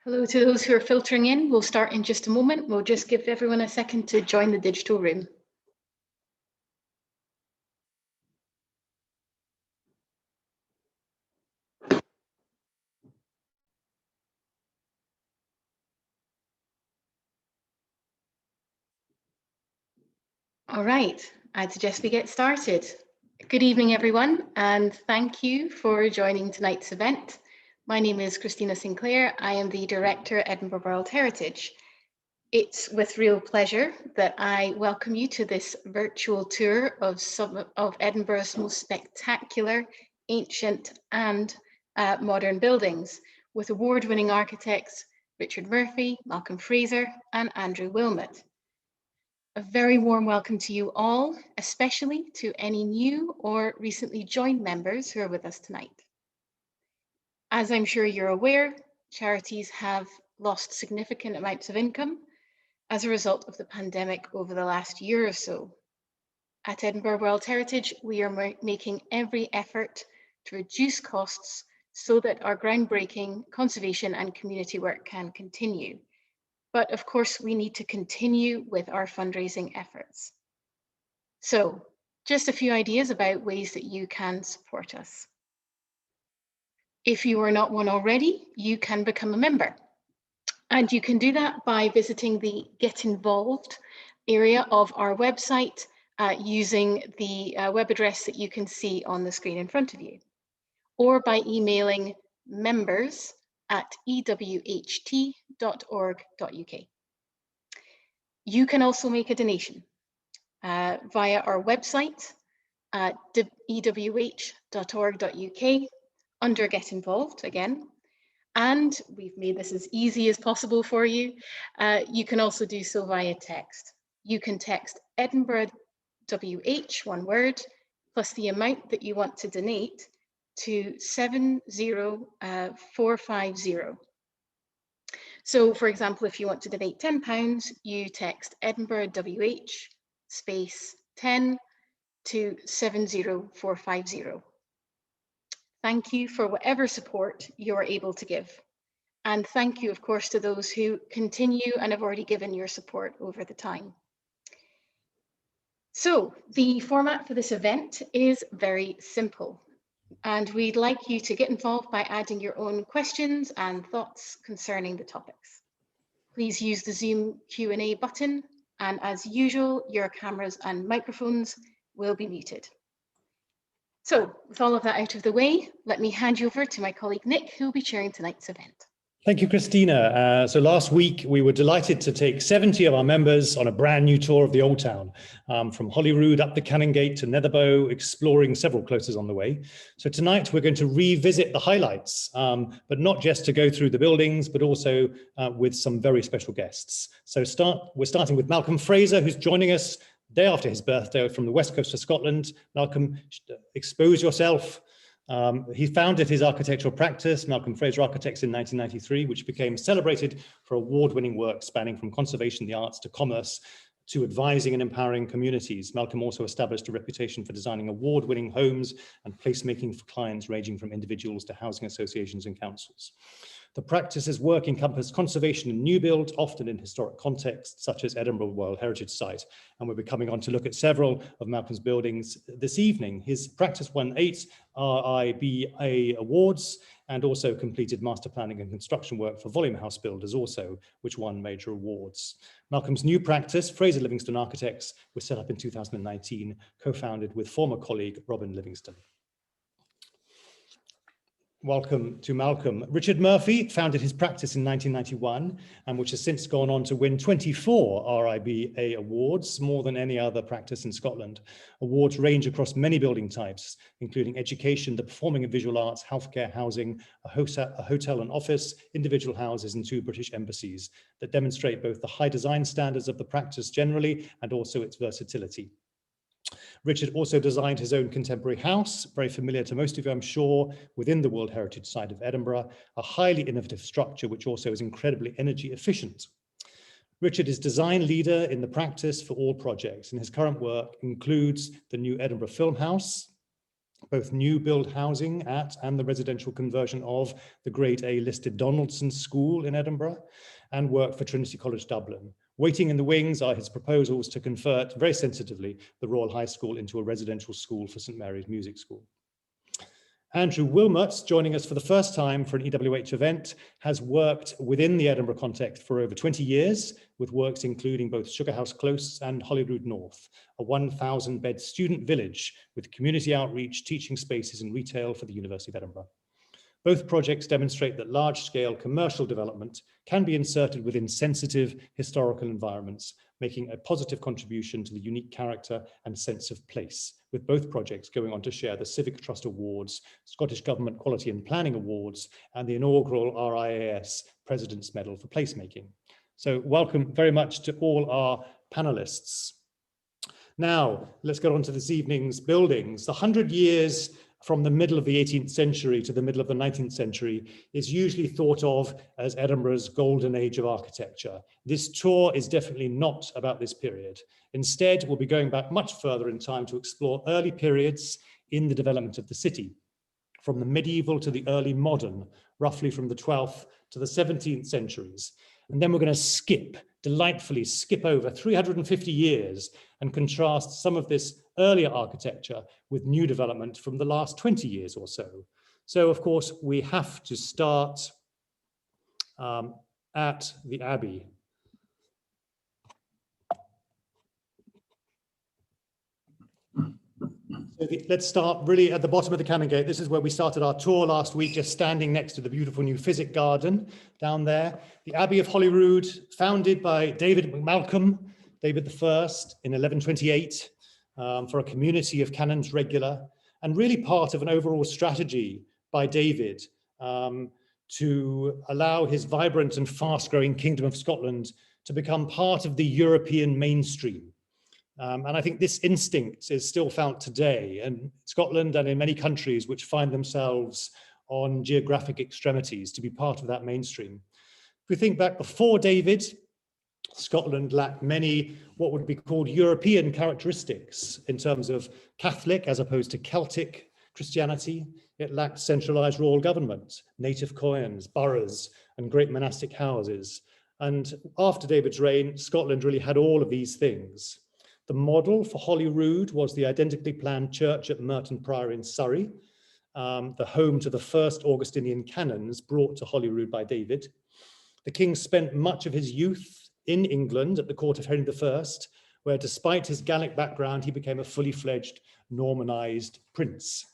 Hello to those who are filtering in. We'll start in just a moment. We'll just give everyone a second to join the digital room. All right, I'd suggest we get started. Good evening, everyone, and thank you for joining tonight's event. My name is Christina Sinclair. I am the Director at Edinburgh World Heritage. It's with real pleasure that I welcome you to this virtual tour of some of Edinburgh's most spectacular, ancient and modern buildings with award-winning architects Richard Murphy, Malcolm Fraser and Andrew Wilmot. A very warm welcome to you all, especially to any new or recently joined members who are with us tonight. As I'm sure you're aware, charities have lost significant amounts of income as a result of the pandemic over the last year or so. At Edinburgh World Heritage, we are making every effort to reduce costs so that our groundbreaking conservation and community work can continue. But of course, we need to continue with our fundraising efforts. So just a few ideas about ways that you can support us. If you are not one already, you can become a member. And you can do that by visiting the Get Involved area of our website using the web address that you can see on the screen in front of you, or by emailing members@ewht.org.uk. You can also make a donation via our website at ewh.org.uk under Get Involved again. And we've made this as easy as possible for you. You can also do so via text. You can text Edinburgh WH, one word, plus the amount that you want to donate to 70450. So for example, if you want to donate £10, you text Edinburgh WH space 10 to 70450. Thank you for whatever support you are able to give. And thank you, of course, to those who continue and have already given your support over the time. So the format for this event is very simple. And we'd like you to get involved by adding your own questions and thoughts concerning the topics. Please use the Zoom Q&A button. And as usual, your cameras and microphones will be muted. So with all of that out of the way, let me hand you over to my colleague Nick, who will be chairing tonight's event. Thank you, Christina. So last week, we were delighted to take 70 of our members on a brand new tour of the Old Town, from Holyrood up the Canongate to Netherbow, exploring several closes on the way. So tonight, we're going to revisit the highlights, but not just to go through the buildings, but also with some very special guests. So we're starting with Malcolm Fraser, who's joining us day after his birthday from the west coast of Scotland. Malcolm, expose yourself. He founded his architectural practice, Malcolm Fraser Architects, in 1993, which became celebrated for award-winning work spanning from conservation, the arts to commerce, to advising and empowering communities. Malcolm also established a reputation for designing award-winning homes and placemaking for clients ranging from individuals to housing associations and councils. The practice's work encompassed conservation and new build, often in historic contexts, such as Edinburgh World Heritage Site. And we'll be coming on to look at several of Malcolm's buildings this evening. His practice won 8 RIBA awards and also completed master planning and construction work for volume house builders also, which won major awards. Malcolm's new practice, Fraser Livingston Architects, was set up in 2019, co-founded with former colleague Robin Livingston. Welcome to Malcolm. Richard Murphy founded his practice in 1991, and which has since gone on to win 24 RIBA awards, more than any other practice in Scotland. Awards range across many building types, including education, the performing and visual arts, healthcare, housing, a hotel and office, individual houses, and 2 British embassies that demonstrate both the high design standards of the practice generally and also its versatility. Richard also designed his own contemporary house, very familiar to most of you, I'm sure, within the World Heritage Site of Edinburgh, a highly innovative structure which also is incredibly energy efficient. Richard is design leader in the practice for all projects, and his current work includes the new Edinburgh Filmhouse, both new build housing at and the residential conversion of the Grade A listed Donaldson School in Edinburgh, and work for Trinity College Dublin. Waiting in the wings are his proposals to convert, very sensitively, the Royal High School into a residential school for St Mary's Music School. Andrew Wilmot, joining us for the first time for an EWH event, has worked within the Edinburgh context for over 20 years, with works including both Sugarhouse Close and Holyrood North, a 1,000-bed student village with community outreach, teaching spaces and retail for the University of Edinburgh. Both projects demonstrate that large-scale commercial development can be inserted within sensitive historical environments, making a positive contribution to the unique character and sense of place, with both projects going on to share the Civic Trust Awards, Scottish Government Quality and Planning Awards, and the inaugural RIAS President's Medal for Placemaking. So welcome very much to all our panelists. Now, let's get on to this evening's buildings. The 100 years from the middle of the 18th century to the middle of the 19th century is usually thought of as Edinburgh's golden age of architecture. This tour is definitely not about this period. Instead, we'll be going back much further in time to explore early periods in the development of the city, from the medieval to the early modern, roughly from the 12th to the 17th centuries. And then we're going to delightfully skip over 350 years and contrast some of this earlier architecture with new development from the last 20 years or so. So, of course, we have to start at the Abbey. So let's start really at the bottom of the Canongate. This is where we started our tour last week, just standing next to the beautiful new Physic Garden down there. The Abbey of Holyrood, founded by David MacMalcolm, David I, in 1128, for a community of canons regular, and really part of an overall strategy by David to allow his vibrant and fast-growing Kingdom of Scotland to become part of the European mainstream. And I think this instinct is still felt today in Scotland and in many countries which find themselves on geographic extremities to be part of that mainstream. If we think back before David, Scotland lacked many what would be called European characteristics in terms of Catholic as opposed to Celtic Christianity. It lacked centralized royal government, native coins, boroughs, and great monastic houses. And after David's reign, Scotland really had all of these things. The model for Holyrood was the identically planned church at Merton Priory in Surrey, the home to the first Augustinian canons brought to Holyrood by David. The king spent much of his youth in England at the court of Henry I, where despite his Gallic background, he became a fully fledged Normanized prince.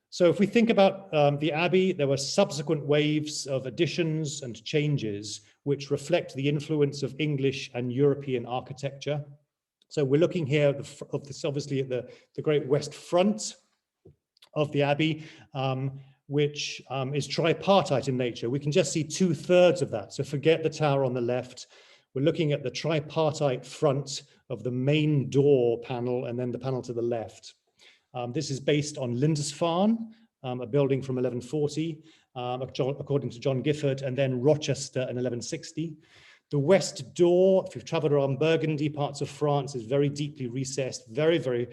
So if we think about the Abbey, there were subsequent waves of additions and changes which reflect the influence of English and European architecture. So we're looking here obviously at the great west front of the Abbey, which is tripartite in nature. We can just see 2/3 of that. So forget the tower on the left. We're looking at the tripartite front of the main door panel and then the panel to the left. This is based on Lindisfarne, a building from 1140, according to John Gifford, and then Rochester in 1160. The west door, if you've traveled around Burgundy, parts of France, is very deeply recessed, very, very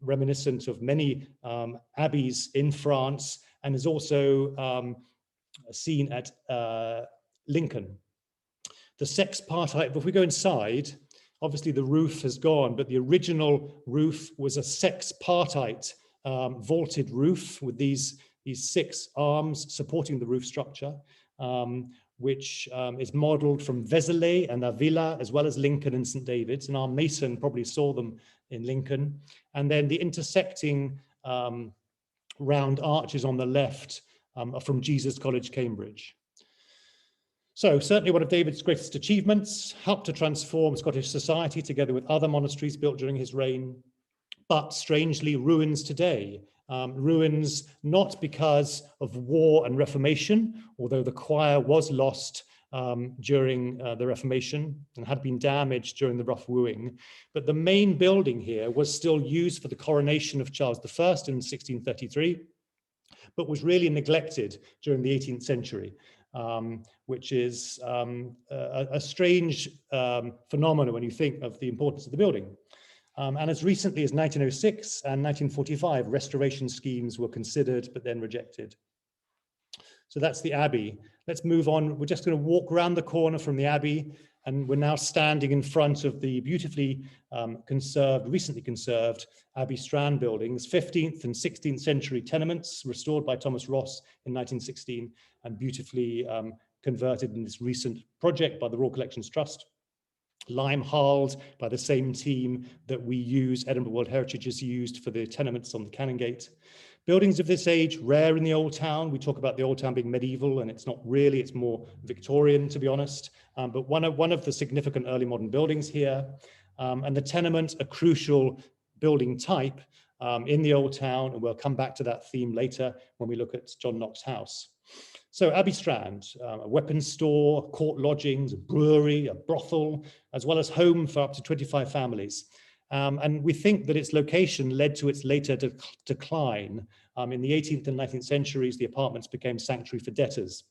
reminiscent of many abbeys in France, and is also seen at Lincoln. The sexpartite, if we go inside, obviously the roof has gone, but the original roof was a sexpartite vaulted roof with these 6 arms supporting the roof structure, which is modeled from Vézelay and Avila, as well as Lincoln and St. David's. And our mason probably saw them in Lincoln. And then the intersecting round arches on the left are from Jesus College, Cambridge. So certainly one of David's greatest achievements, helped to transform Scottish society together with other monasteries built during his reign, but strangely ruins today. Ruins not because of war and Reformation, although the choir was lost during the Reformation and had been damaged during the rough wooing. But the main building here was still used for the coronation of Charles I in 1633, but was really neglected during the 18th century, which is a strange phenomenon when you think of the importance of the building. And as recently as 1906 and 1945, restoration schemes were considered, but then rejected. So that's the Abbey. Let's move on. We're just going to walk around the corner from the Abbey, and we're now standing in front of the beautifully recently conserved Abbey Strand buildings, 15th and 16th century tenements restored by Thomas Ross in 1916 and beautifully converted in this recent project by the Royal Collections Trust. Lime-harled by the same team that we use, Edinburgh World Heritage has used for the tenements on the Canongate. Buildings of this age, rare in the Old Town. We talk about the Old Town being medieval, and it's not really, it's more Victorian, to be honest. But one of the significant early modern buildings here. And the tenement, a crucial building type in the Old Town, and we'll come back to that theme later when we look at John Knox House. So Abbey Strand, a weapons store, court lodgings, a brewery, a brothel, as well as home for up to 25 families. And we think that its location led to its later decline. In the 18th and 19th centuries, the apartments became sanctuary for debtors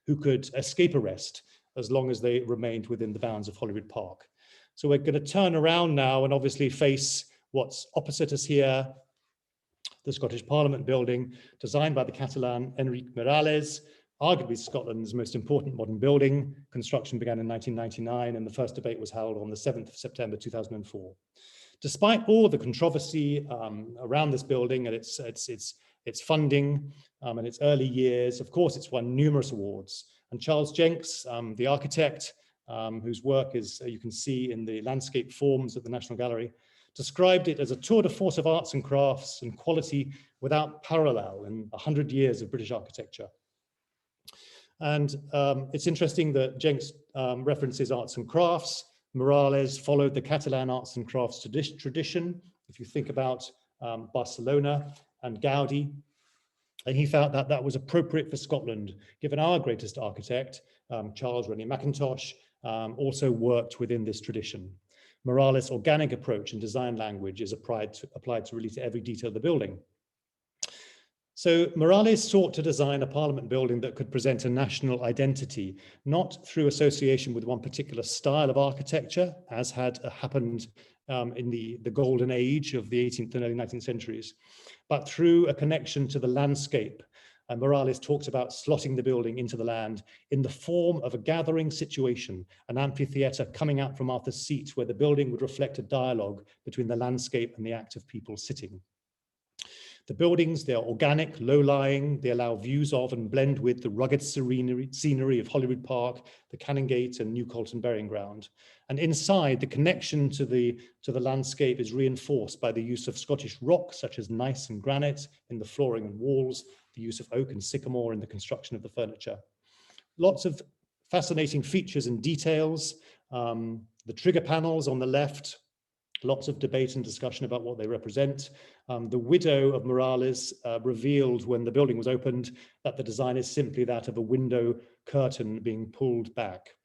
who could escape arrest as long as they remained within the bounds of Holyrood Park. So we're going to turn around now and obviously face what's opposite us here, the Scottish Parliament building, designed by the Catalan Enric Miralles, arguably Scotland's most important modern building. Construction began in 1999, and the first debate was held on the 7th of September 2004. Despite all the controversy around this building and its funding and its early years, of course, it's won numerous awards. And Charles Jenks, the architect, whose work is, you can see in the landscape forms at the National Gallery, described it as a tour de force of arts and crafts and quality without parallel in 100 years of British architecture. And it's interesting that Jenks references arts and crafts. Miralles followed the Catalan arts and crafts tradition. If you think about Barcelona and Gaudi, and he felt that that was appropriate for Scotland, given our greatest architect, Charles Rennie Mackintosh, also worked within this tradition. Miralles' organic approach and design language is applied to really to every detail of the building. So Miralles sought to design a Parliament building that could present a national identity, not through association with one particular style of architecture, as had happened in the golden age of the 18th and early 19th centuries, but through a connection to the landscape. Miralles talks about slotting the building into the land in the form of a gathering situation, an amphitheatre coming out from Arthur's Seat, where the building would reflect a dialogue between the landscape and the act of people sitting. The buildings, they are organic, low-lying, they allow views of and blend with the rugged scenery of Holyrood Park, the Canongate and New Colton Burying Ground. And inside, the connection to the landscape is reinforced by the use of Scottish rock, such as gneiss and granite, in the flooring and walls, the use of oak and sycamore in the construction of the furniture. Lots of fascinating features and details. The trigger panels on the left, lots of debate and discussion about what they represent. The widow of Miralles revealed when the building was opened that the design is simply that of a window curtain being pulled back.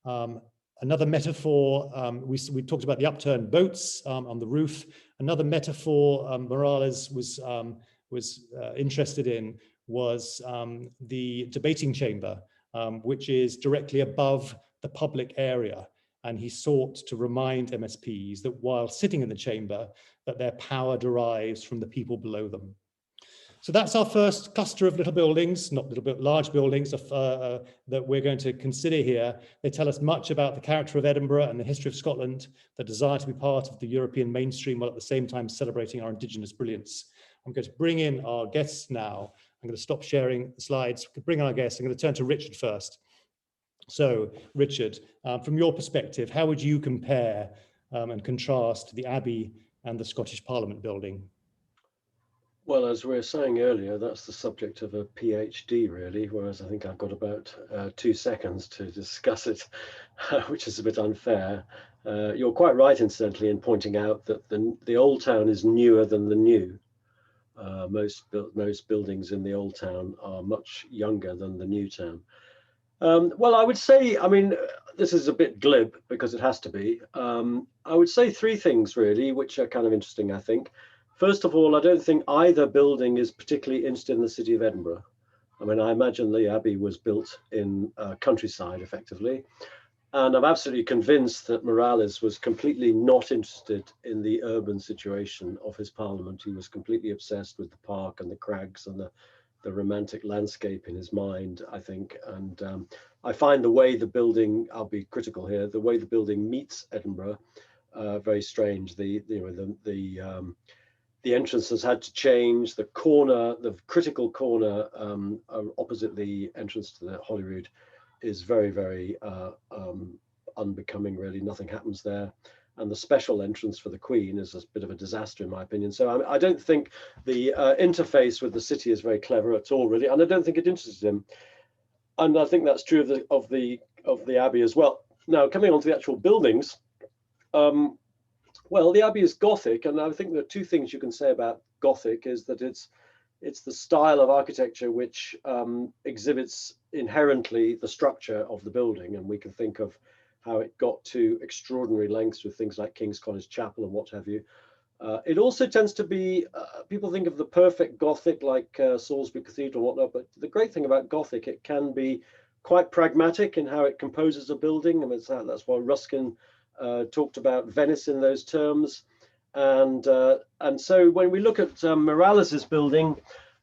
Another metaphor, we talked about the upturned boats on the roof. Another metaphor Miralles was interested in was the debating chamber, which is directly above the public area. And he sought to remind MSPs that while sitting in the chamber, that their power derives from the people below them. So that's our first cluster of little buildings, not little bit large buildings that we're going to consider here. They tell us much about the character of Edinburgh and the history of Scotland, the desire to be part of the European mainstream while at the same time celebrating our indigenous brilliance. I'm going to bring in our guests now. I'm going to stop sharing the slides, bring in our guests. I'm going to turn to Richard first. So, Richard, from your perspective, how would you compare and contrast the Abbey and the Scottish Parliament building? Well, as we were saying earlier, that's the subject of a PhD, really, whereas I think I've got about 2 seconds to discuss it, which is a bit unfair. You're quite right, incidentally, in pointing out that the Old Town is newer than the new. Most buildings in the Old Town are much younger than the New Town. Well, I would say, I mean, this is a bit glib because it has to be. I would say 3 things really, which are kind of interesting, I think. First of all, I don't think either building is particularly interested in the city of Edinburgh. I mean, I imagine the Abbey was built in countryside effectively. And I'm absolutely convinced that Morales was completely not interested in the urban situation of his parliament. He was completely obsessed with the park and the crags and the romantic landscape in his mind, I think. And I find the way the building, I'll be critical here, the way the building meets Edinburgh, very strange. The entrance has had to change. The corner, the critical corner opposite the entrance to the Holyrood is very, very unbecoming, really. Nothing happens there. And the special entrance for the Queen is a bit of a disaster, in my opinion. So I don't think the interface with the city is very clever at all, really. And I don't think it interested him. And I think that's true of the Abbey as well. Now, coming on to the actual buildings, well, the Abbey is Gothic, and I think there are two things you can say about Gothic is that it's the style of architecture which exhibits inherently the structure of the building, and we can think of how it got to extraordinary lengths with things like King's College Chapel and what have you. It also tends to be, people think of the perfect Gothic like Salisbury Cathedral and whatnot, but the great thing about Gothic, it can be quite pragmatic in how it composes a building. I mean, that's why Ruskin talked about Venice in those terms. And so when we look at Morales's building,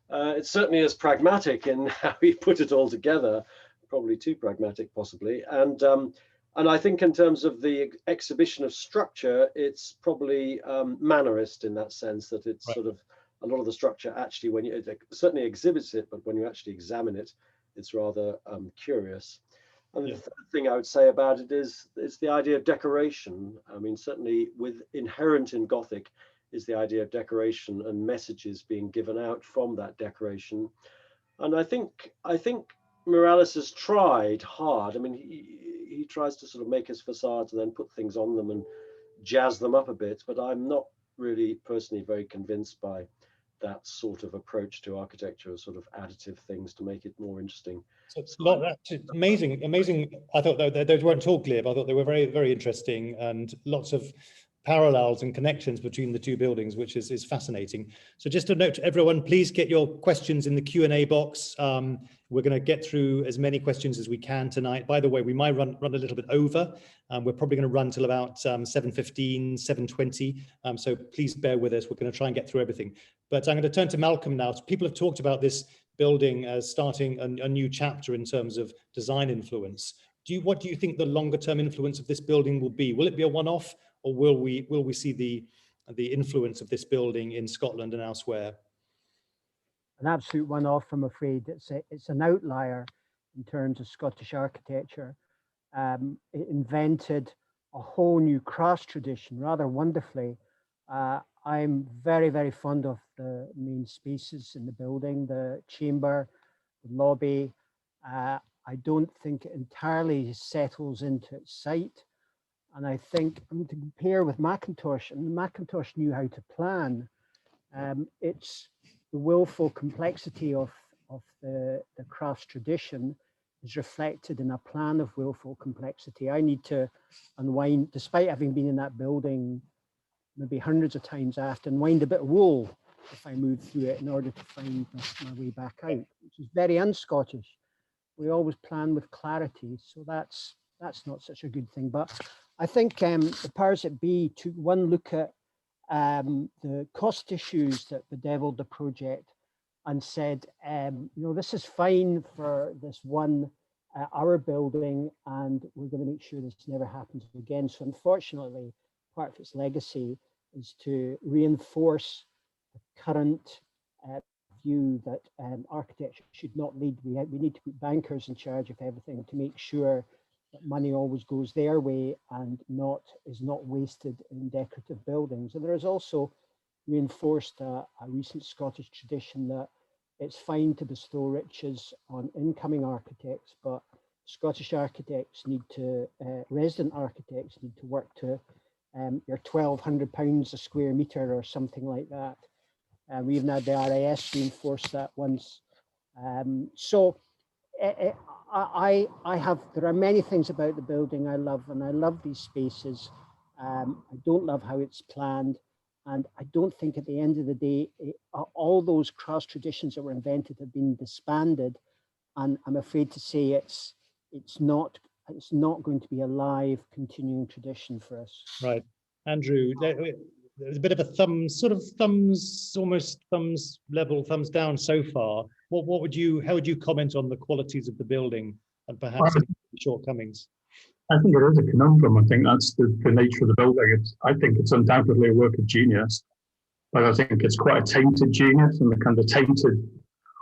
it certainly is pragmatic in how he put it all together, probably too pragmatic possibly. And I think in terms of the exhibition of structure, it's probably mannerist in that sense, that it's right. sort of a lot of the structure actually, when it certainly exhibits it, but when you actually examine it, it's rather curious. And the third thing I would say about it is the idea of decoration. I mean, certainly inherent in Gothic is the idea of decoration and messages being given out from that decoration. And I think Morales has tried hard. I mean, he tries to sort of make his facades and then put things on them and jazz them up a bit, but I'm not really personally very convinced by that sort of approach to architecture, sort of additive things to make it more interesting. So that's amazing. I thought those weren't all clear, but I thought they were very, very interesting, and lots of parallels and connections between the two buildings, which is fascinating. So just a note to everyone, please get your questions in the Q&A box. We're going to get through as many questions as we can tonight. By the way, we might run a little bit over. We're probably going to run till about 7:15, 7:20. So please bear with us. We're going to try and get through everything. But I'm going to turn to Malcolm now. People have talked about this building as starting a new chapter in terms of design influence. What do you think the longer term influence of this building will be? Will it be a one-off, or will we see the influence of this building in Scotland and elsewhere? An absolute one-off, I'm afraid. It's an outlier in terms of Scottish architecture. It invented a whole new crafts tradition rather wonderfully. I'm very, very fond of the main spaces in the building, the chamber, the lobby. I don't think it entirely settles into its site. And I think I'm going to compare with Mackintosh, and Mackintosh knew how to plan. It's the willful complexity of the crafts tradition is reflected in a plan of willful complexity. I need to unwind, despite having been in that building maybe hundreds of times, I have to unwind a bit of wool if I move through it in order to find my way back out, which is very un-Scottish. We always plan with clarity, so that's not such a good thing. But I think the powers that be took one look at the cost issues that bedeviled the project and said, this is fine for this 1 hour building, and we're going to make sure this never happens again. So unfortunately, part of its legacy is to reinforce the current view that architecture should not lead. We need to put bankers in charge of everything to make sure that money always goes their way and is not wasted in decorative buildings. And there is also reinforced a recent Scottish tradition that it's fine to bestow riches on incoming architects, but Scottish architects resident architects need to work to your £1,200 a square metre or something like that. We even had the RIS reinforce that once. There are many things about the building I love, and I love these spaces. I don't love how it's planned, and I don't think at the end of the day, all those cross traditions that were invented have been disbanded, and I'm afraid to say it's not it's not going to be a live continuing tradition for us. Right. Andrew, there's a bit of a almost thumbs level, thumbs down so far. How would you comment on the qualities of the building and perhaps any shortcomings? I think it is a conundrum. I think that's the nature of the building. I think it's undoubtedly a work of genius, but I think it's quite a tainted genius, and the kind of tainted,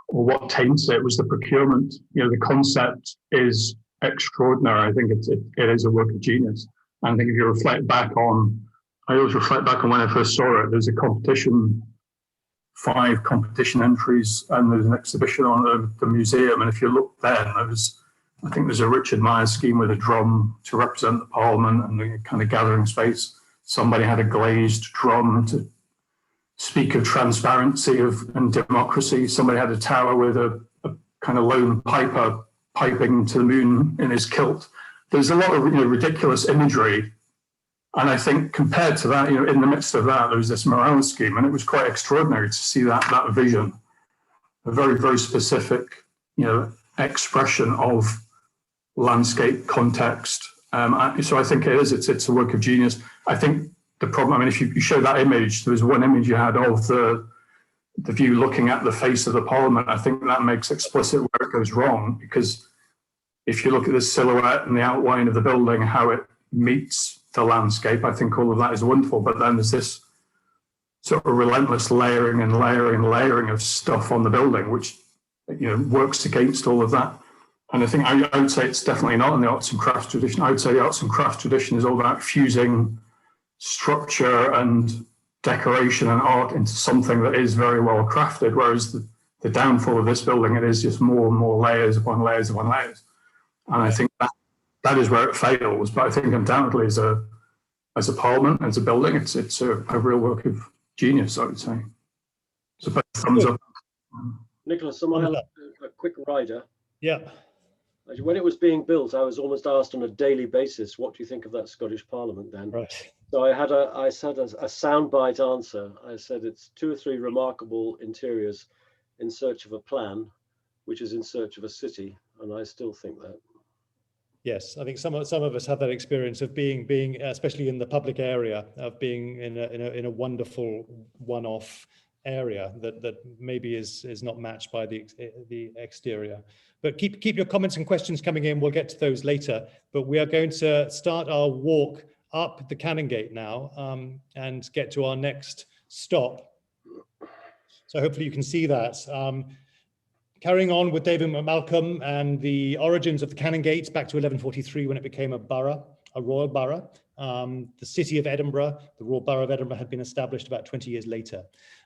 or what taints it was the procurement. The concept is extraordinary. I think it is a work of genius. And I think if you reflect back on, I always reflect back on when I first saw it. There's a competition, 5 competition entries, and there's an exhibition on the museum. And if you look then, I think there's a Richard Myers scheme with a drum to represent the Parliament and the kind of gathering space. Somebody had a glazed drum to speak of transparency and democracy. Somebody had a tower with a kind of lone piper piping to the moon in his kilt. There's a lot of ridiculous imagery. And I think compared to that, in the midst of that, there was this morale scheme, and it was quite extraordinary to see that vision, a very, very specific, expression of landscape context. So I think it's a work of genius. I think the problem, if you show that image, there was one image you had of the view looking at the face of the Parliament. I think that makes explicit where it goes wrong, because if you look at the silhouette and the outline of the building, how it meets the landscape, I think all of that is wonderful. But then there's this sort of relentless layering and layering and layering of stuff on the building, which works against all of that. And I think I would say it's definitely not in the arts and crafts tradition. I would say the arts and crafts tradition is all about fusing structure and decoration and art into something that is very well crafted, whereas the downfall of this building, it is just more and more layers upon layers upon layers. And I think that is where it fails. But I think undoubtedly as a Parliament, as a building, it's a real work of genius, I would say. So thumbs up. Nicholas, someone had a quick rider. Yeah. When it was being built, I was almost asked on a daily basis, what do you think of that Scottish Parliament then? Right. So I said a soundbite answer. I said it's 2 or 3 remarkable interiors in search of a plan, which is in search of a city. And I still think that. Yes, I think some of us have that experience of being especially in the public area, of being in a wonderful one-off area that maybe is not matched by the exterior. But keep your comments and questions coming in. We'll get to those later. But we are going to start our walk up the Canongate now and get to our next stop. So hopefully you can see that. Carrying on with David Malcolm and the origins of the Canongate back to 1143 when it became a borough, a royal borough. The city of Edinburgh, the Royal Borough of Edinburgh, had been established about 20 years later.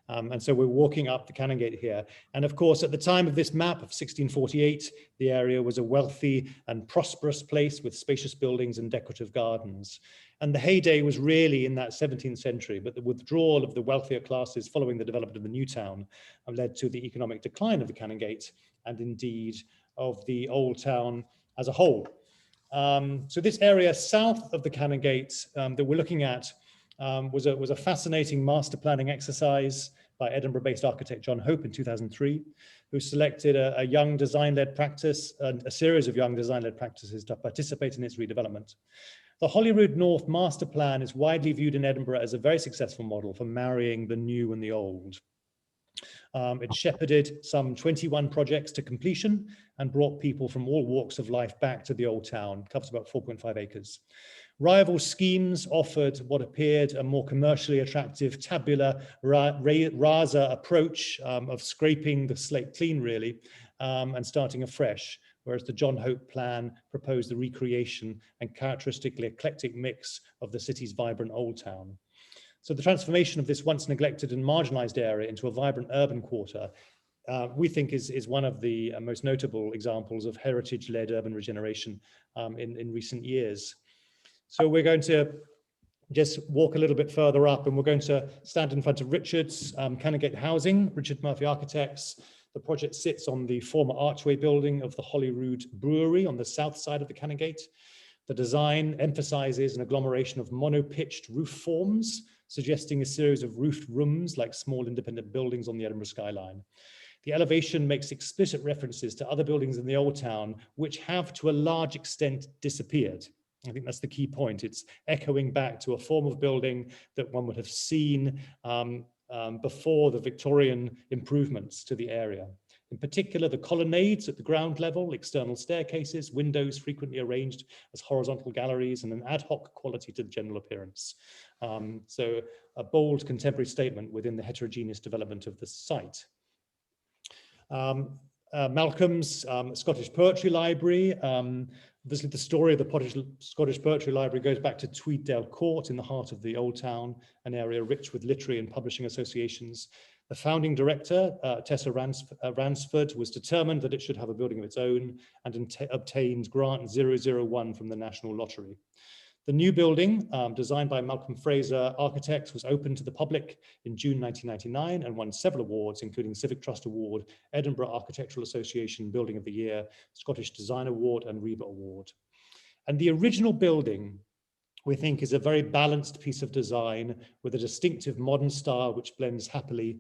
And so we're walking up the Canongate here. And of course, at the time of this map of 1648, the area was a wealthy and prosperous place with spacious buildings and decorative gardens. And the heyday was really in that 17th century, but the withdrawal of the wealthier classes following the development of the new town led to the economic decline of the Canongate and indeed of the old town as a whole. So this area south of the Canongate that we're looking at was a fascinating master planning exercise by Edinburgh-based architect John Hope in 2003, who selected a young design-led practice, a series of young design-led practices to participate in its redevelopment. The Holyrood North master plan is widely viewed in Edinburgh as a very successful model for marrying the new and the old. It shepherded some 21 projects to completion and brought people from all walks of life back to the old town. It covers about 4.5 acres. Rival schemes offered what appeared a more commercially attractive tabula rasa approach of scraping the slate clean, really, and starting afresh, whereas the John Hope plan proposed the recreation and characteristically eclectic mix of the city's vibrant old town. So the transformation of this once neglected and marginalized area into a vibrant urban quarter, we think is one of the most notable examples of heritage-led urban regeneration in recent years. So we're going to just walk a little bit further up and we're going to stand in front of Richard's Canongate Housing, Richard Murphy Architects. The project sits on the former archway building of the Holyrood Brewery on the south side of the Canongate. The design emphasizes an agglomeration of mono-pitched roof forms, suggesting a series of roofed rooms like small independent buildings on the Edinburgh skyline. The elevation makes explicit references to other buildings in the Old Town, which have to a large extent disappeared. I think that's the key point. It's echoing back to a form of building that one would have seen before the Victorian improvements to the area. In particular, the colonnades at the ground level, external staircases, windows frequently arranged as horizontal galleries, and an ad hoc quality to the general appearance. So a bold contemporary statement within the heterogeneous development of the site. Malcolm's Scottish Poetry Library. Obviously, the story of the Scottish Poetry Library goes back to Tweeddale Court in the heart of the Old Town, an area rich with literary and publishing associations. The founding director, Tessa Ransford, was determined that it should have a building of its own and obtained grant 001 from the National Lottery. The new building, designed by Malcolm Fraser Architects, was opened to the public in June 1999 and won several awards, including Civic Trust Award, Edinburgh Architectural Association Building of the Year, Scottish Design Award, and RIBA Award. And the original building, we think, is a very balanced piece of design with a distinctive modern style which blends happily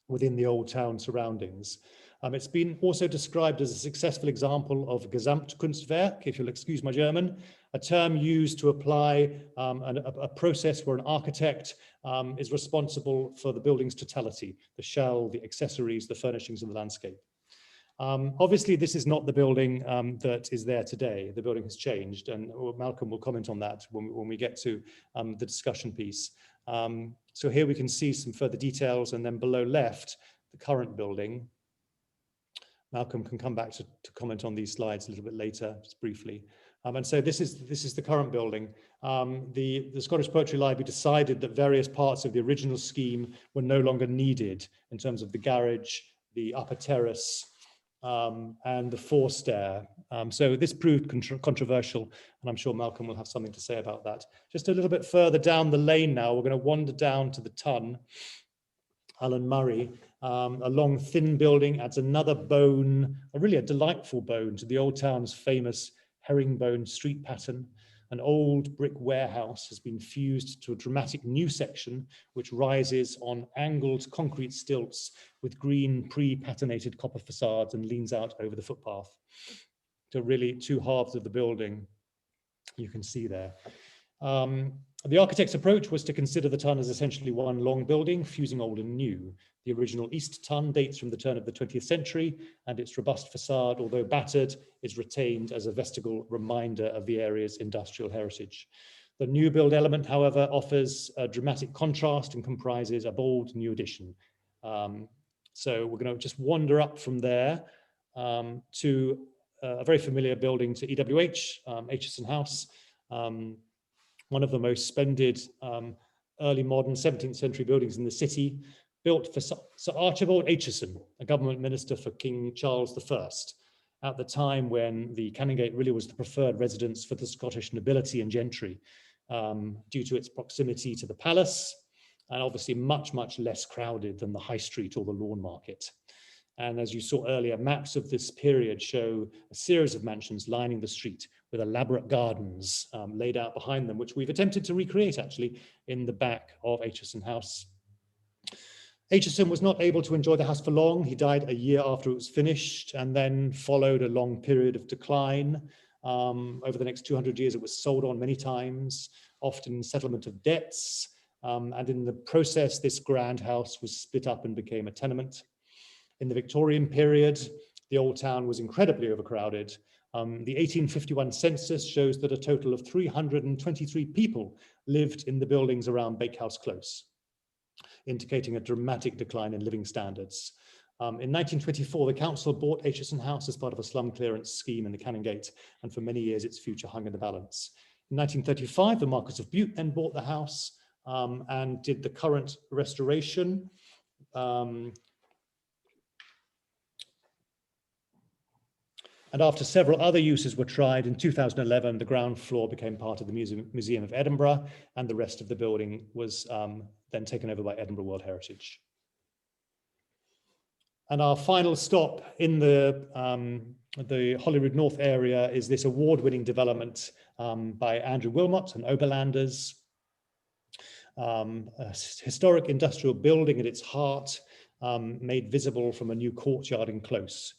within the Old Town surroundings. It's been also described as a successful example of Gesamtkunstwerk, if you'll excuse my German, a term used to apply a process where an architect is responsible for the building's totality, the shell, the accessories, the furnishings, and the landscape. Obviously, this is not the building that is there today. The building has changed, and Malcolm will comment on that when we get to the discussion piece. So here we can see some further details, and then below left, the current building. Malcolm can come back to comment on these slides a little bit later, just briefly. And so this is the current building. The Scottish Poetry Library decided that various parts of the original scheme were no longer needed in terms of the garage, the upper terrace, and the forestair. So this proved controversial, and I'm sure Malcolm will have something to say about that. Just a little bit further down the lane now, we're going to wander down to the Tun. Alan Murray, a long, thin building adds another bone, really a delightful bone, to the Old Town's famous herringbone street pattern. An old brick warehouse has been fused to a dramatic new section which rises on angled concrete stilts with green pre-patinated copper facades and leans out over the footpath. So really two halves of the building you can see there. The architect's approach was to consider the Tun as essentially one long building, fusing old and new. The original East Tun dates from the turn of the 20th century, and its robust facade, although battered, is retained as a vestigial reminder of the area's industrial heritage. The new build element, however, offers a dramatic contrast and comprises a bold new addition. So we're going to just wander up from there to a very familiar building to EWH, Aitchison House. One of the most splendid early modern 17th century buildings in the city, built for Sir Archibald Aitchison, a government minister for King Charles I, at the time when the Canongate really was the preferred residence for the Scottish nobility and gentry, due to its proximity to the palace, and obviously much, much less crowded than the High Street or the Lawn Market. And as you saw earlier, maps of this period show a series of mansions lining the street with elaborate gardens laid out behind them, which we've attempted to recreate actually in the back of Aitchison House. Aitchison was not able to enjoy the house for long. He died a year after it was finished, and then followed a long period of decline. Over the next 200 years, it was sold on many times, often in settlement of debts. And in the process, this grand house was split up and became a tenement. In the Victorian period, the Old Town was incredibly overcrowded. The 1851 census shows that a total of 323 people lived in the buildings around Craighouse Close, indicating a dramatic decline in living standards. In 1924, the council bought Aitchison House as part of a slum clearance scheme in the Canongate, and for many years its future hung in the balance. In 1935, the Marquess of Bute then bought the house and did the current restoration. And after several other uses were tried, in 2011, the ground floor became part of the Museum of Edinburgh, and the rest of the building was then taken over by Edinburgh World Heritage. And our final stop in the Holyrood North area is this award-winning development by Andrew Wilmot and Oberlanders. A historic industrial building at its heart, made visible from a new courtyard in Close.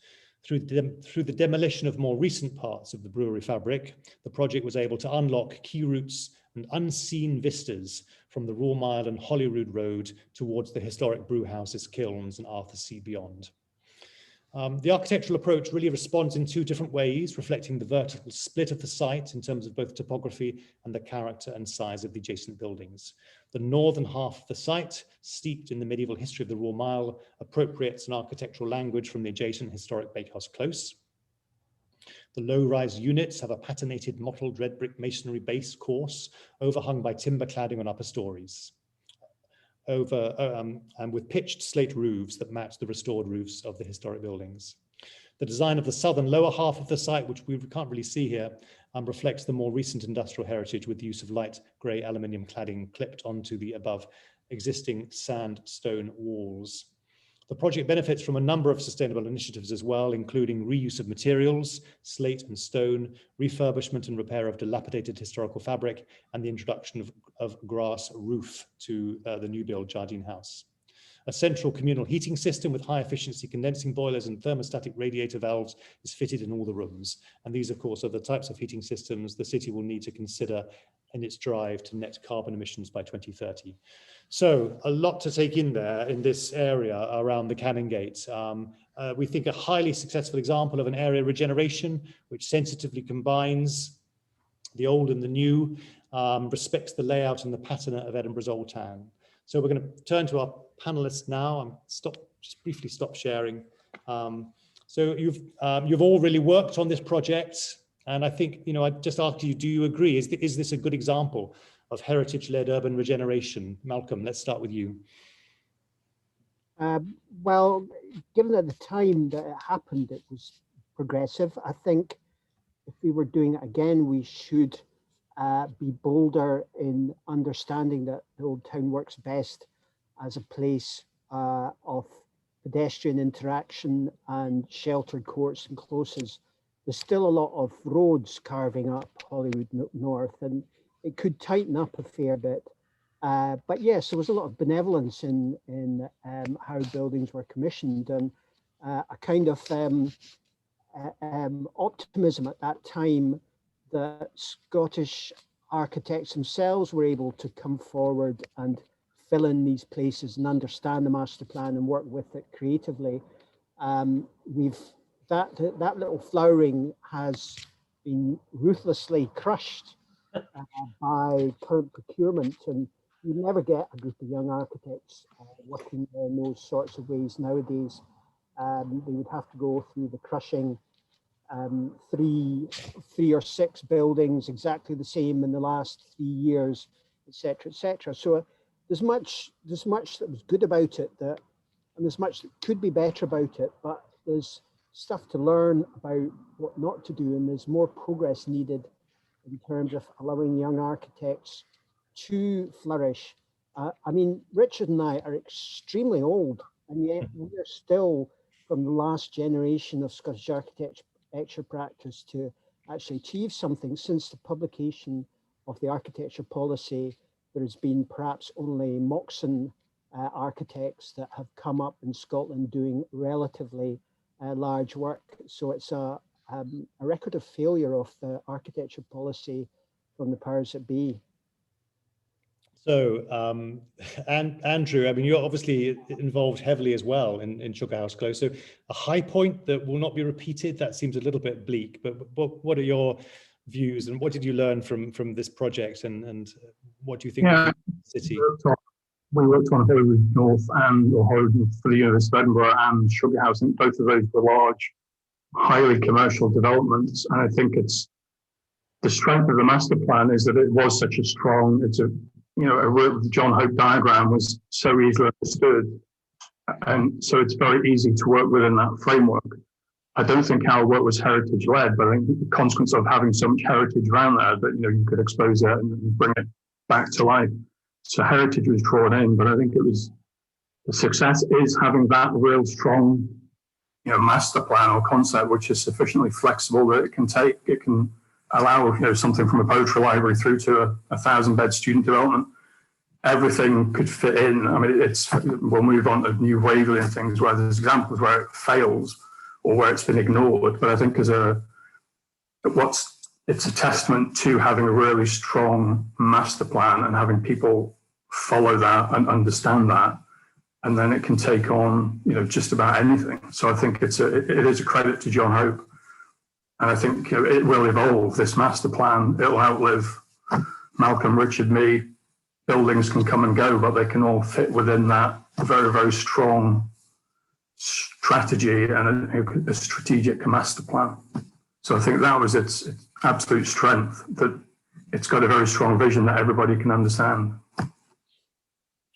Through the demolition of more recent parts of the brewery fabric, the project was able to unlock key routes and unseen vistas from the Raw Mile and Holyrood Road towards the historic brewhouses, kilns, and Arthur's Seat beyond. The architectural approach really responds in two different ways, reflecting the vertical split of the site in terms of both topography and the character and size of the adjacent buildings. The northern half of the site, steeped in the medieval history of the Raw Mile, appropriates an architectural language from the adjacent historic Bakehouse Close. The low-rise units have a patinated mottled red brick masonry base course overhung by timber cladding on upper stories, and with pitched slate roofs that match the restored roofs of the historic buildings. The design of the southern lower half of the site, which we can't really see here, reflects the more recent industrial heritage with the use of light grey aluminium cladding clipped onto the above existing sandstone walls. The project benefits from a number of sustainable initiatives as well, including reuse of materials, slate and stone, refurbishment and repair of dilapidated historical fabric, and the introduction of grass roof to the new build Jardine House. A central communal heating system with high efficiency condensing boilers and thermostatic radiator valves is fitted in all the rooms. And these, of course, are the types of heating systems the city will need to consider in its drive to net carbon emissions by 2030. So a lot to take in there in this area around the Canongate. We think a highly successful example of an area regeneration, which sensitively combines the old and the new, respects the layout and the patina of Edinburgh's Old Town. So we're going to turn to our panelists now. Just briefly stop sharing. So you've all really worked on this project. And I think, I just asked you, do you agree? Is this a good example of heritage-led urban regeneration? Malcolm, let's start with you. Well, given at the time that it happened, it was progressive. I think if we were doing it again, we should be bolder in understanding that the Old Town works best as a place of pedestrian interaction and sheltered courts and closes. There's still a lot of roads carving up Holyrood North, and it could tighten up a fair bit. But yes, there was a lot of benevolence in how buildings were commissioned, and a kind of optimism at that time that Scottish architects themselves were able to come forward and fill in these places and understand the master plan and work with it creatively. That little flowering has been ruthlessly crushed by current procurement, and you never get a group of young architects working in those sorts of ways nowadays. They would have to go through the crushing three or six buildings exactly the same in the last 3 years, etc., etc. So there's much that was good about it, and there's much that could be better about it, but there's stuff to learn about what not to do, and there's more progress needed in terms of allowing young architects to flourish. I mean, Richard and I are extremely old, and yet we're still from the last generation of Scottish architecture practice to actually achieve something. Since the publication of the architecture policy, there has been perhaps only Moxon architects that have come up in Scotland doing relatively large work. So it's a record of failure of the architecture policy from the powers that be. So, and Andrew, I mean, you're obviously involved heavily as well in Sugarhouse Close. So a high point that will not be repeated, that seems a little bit bleak, but what are your views and what did you learn from this project, and what do you think of the city? We worked on Holyrood North or Holyrood North for the University of Edinburgh and Sugarhouse, and both of those were large, highly commercial developments. And I think it's the strength of the master plan is that it was such a strong, a John Hope diagram was so easily understood. And so it's very easy to work within that framework. I don't think our work was heritage led, but I think the consequence of having so much heritage around there that, you could expose it and bring it back to life. So heritage was drawn in, but I think the success is having that real strong, master plan or concept, which is sufficiently flexible that it can allow, something from a poetry library through to a 1,000-bed student development. everything could fit in. I mean, we'll move on to New Waverley and things where there's examples where it fails or where it's been ignored. But I think it's a testament to having a really strong master plan and having people follow that and understand that. And then it can take on, just about anything. So I think it is a credit to John Hope. And I think it will evolve, this master plan. It'll outlive Malcolm, Richard, me. Buildings can come and go, but they can all fit within that very, very strong strategy and a strategic master plan. So I think that was its absolute strength, that it's got a very strong vision that everybody can understand.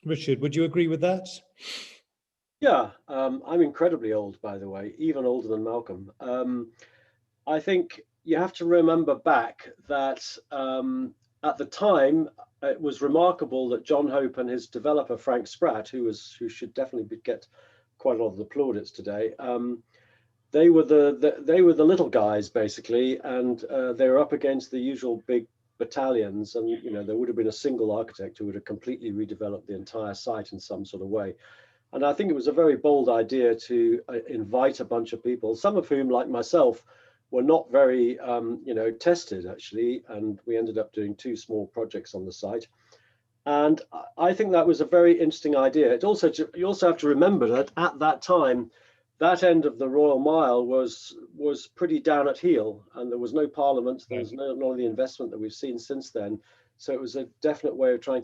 Richard, would you agree with that? Yeah, I'm incredibly old, by the way, even older than Malcolm. I think you have to remember back that at the time, it was remarkable that John Hope and his developer, Frank Spratt, who should definitely get quite a lot of the plaudits today, they were the little guys, basically, and they were up against the usual big battalions, and there would have been a single architect who would have completely redeveloped the entire site in some sort of way. And I think it was a very bold idea to invite a bunch of people, some of whom, like myself, were not very tested, actually, and we ended up doing 2 small projects on the site. And I think that was a very interesting idea. You also have to remember that at that time, that end of the Royal Mile was pretty down at heel, and there was no parliament. There was none of the investment that we've seen since then. So it was a definite way of trying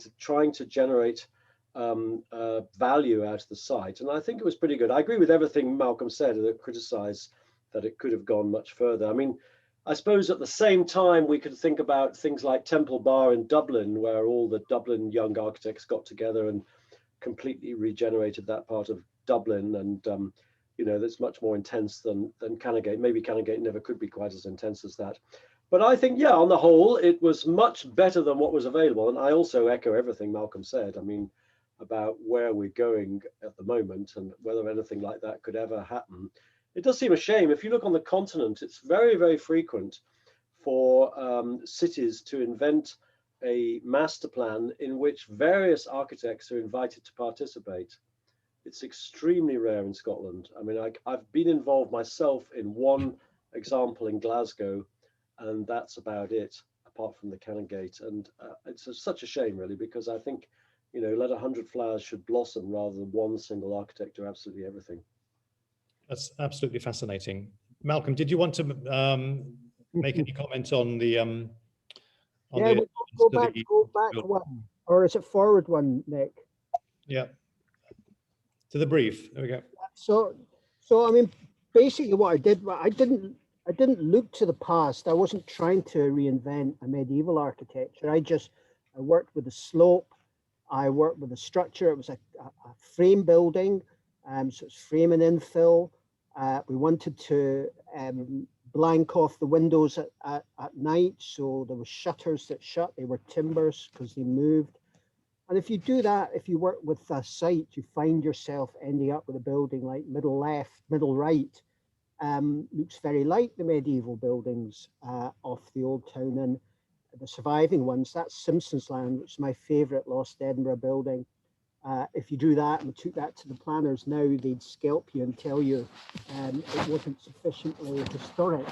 to generate value out of the site. And I think it was pretty good. I agree with everything Malcolm said, that criticized that it could have gone much further. I mean, I suppose at the same time, we could think about things like Temple Bar in Dublin, where all the Dublin young architects got together and completely regenerated that part of Dublin. And that's much more intense than Canongate. Maybe Canongate never could be quite as intense as that. But I think, yeah, on the whole, it was much better than what was available. And I also echo everything Malcolm said. I mean, about where we're going at the moment and whether anything like that could ever happen. It does seem a shame. If you look on the continent, it's very, very frequent for cities to invent a master plan in which various architects are invited to participate. It's extremely rare in Scotland. I mean, I've been involved myself in one example in Glasgow, and that's about it, apart from the Canongate. And it's such a shame, really, because I think, let 100 flowers should blossom rather than one single architect do absolutely everything. That's absolutely fascinating. Malcolm, did you want to make any comment on the? Go back one, or is it forward one, Nick? Yeah. To the brief. There we go. So I mean, basically, what I did, I didn't look to the past. I wasn't trying to reinvent a medieval architecture. I worked with the slope. I worked with the structure. It was a frame building. So it's frame and infill. We wanted to blank off the windows at night. So there were shutters that shut. They were timbers because they moved. And if you do that, if you work with a site, you find yourself ending up with a building like middle left, middle right. Looks very like the medieval buildings off the Old Town. And the surviving ones, that's Simpson's Land, which is my favourite Lost Edinburgh building. If you do that and took that to the planners now, they'd scalp you and tell you it wasn't sufficiently historic.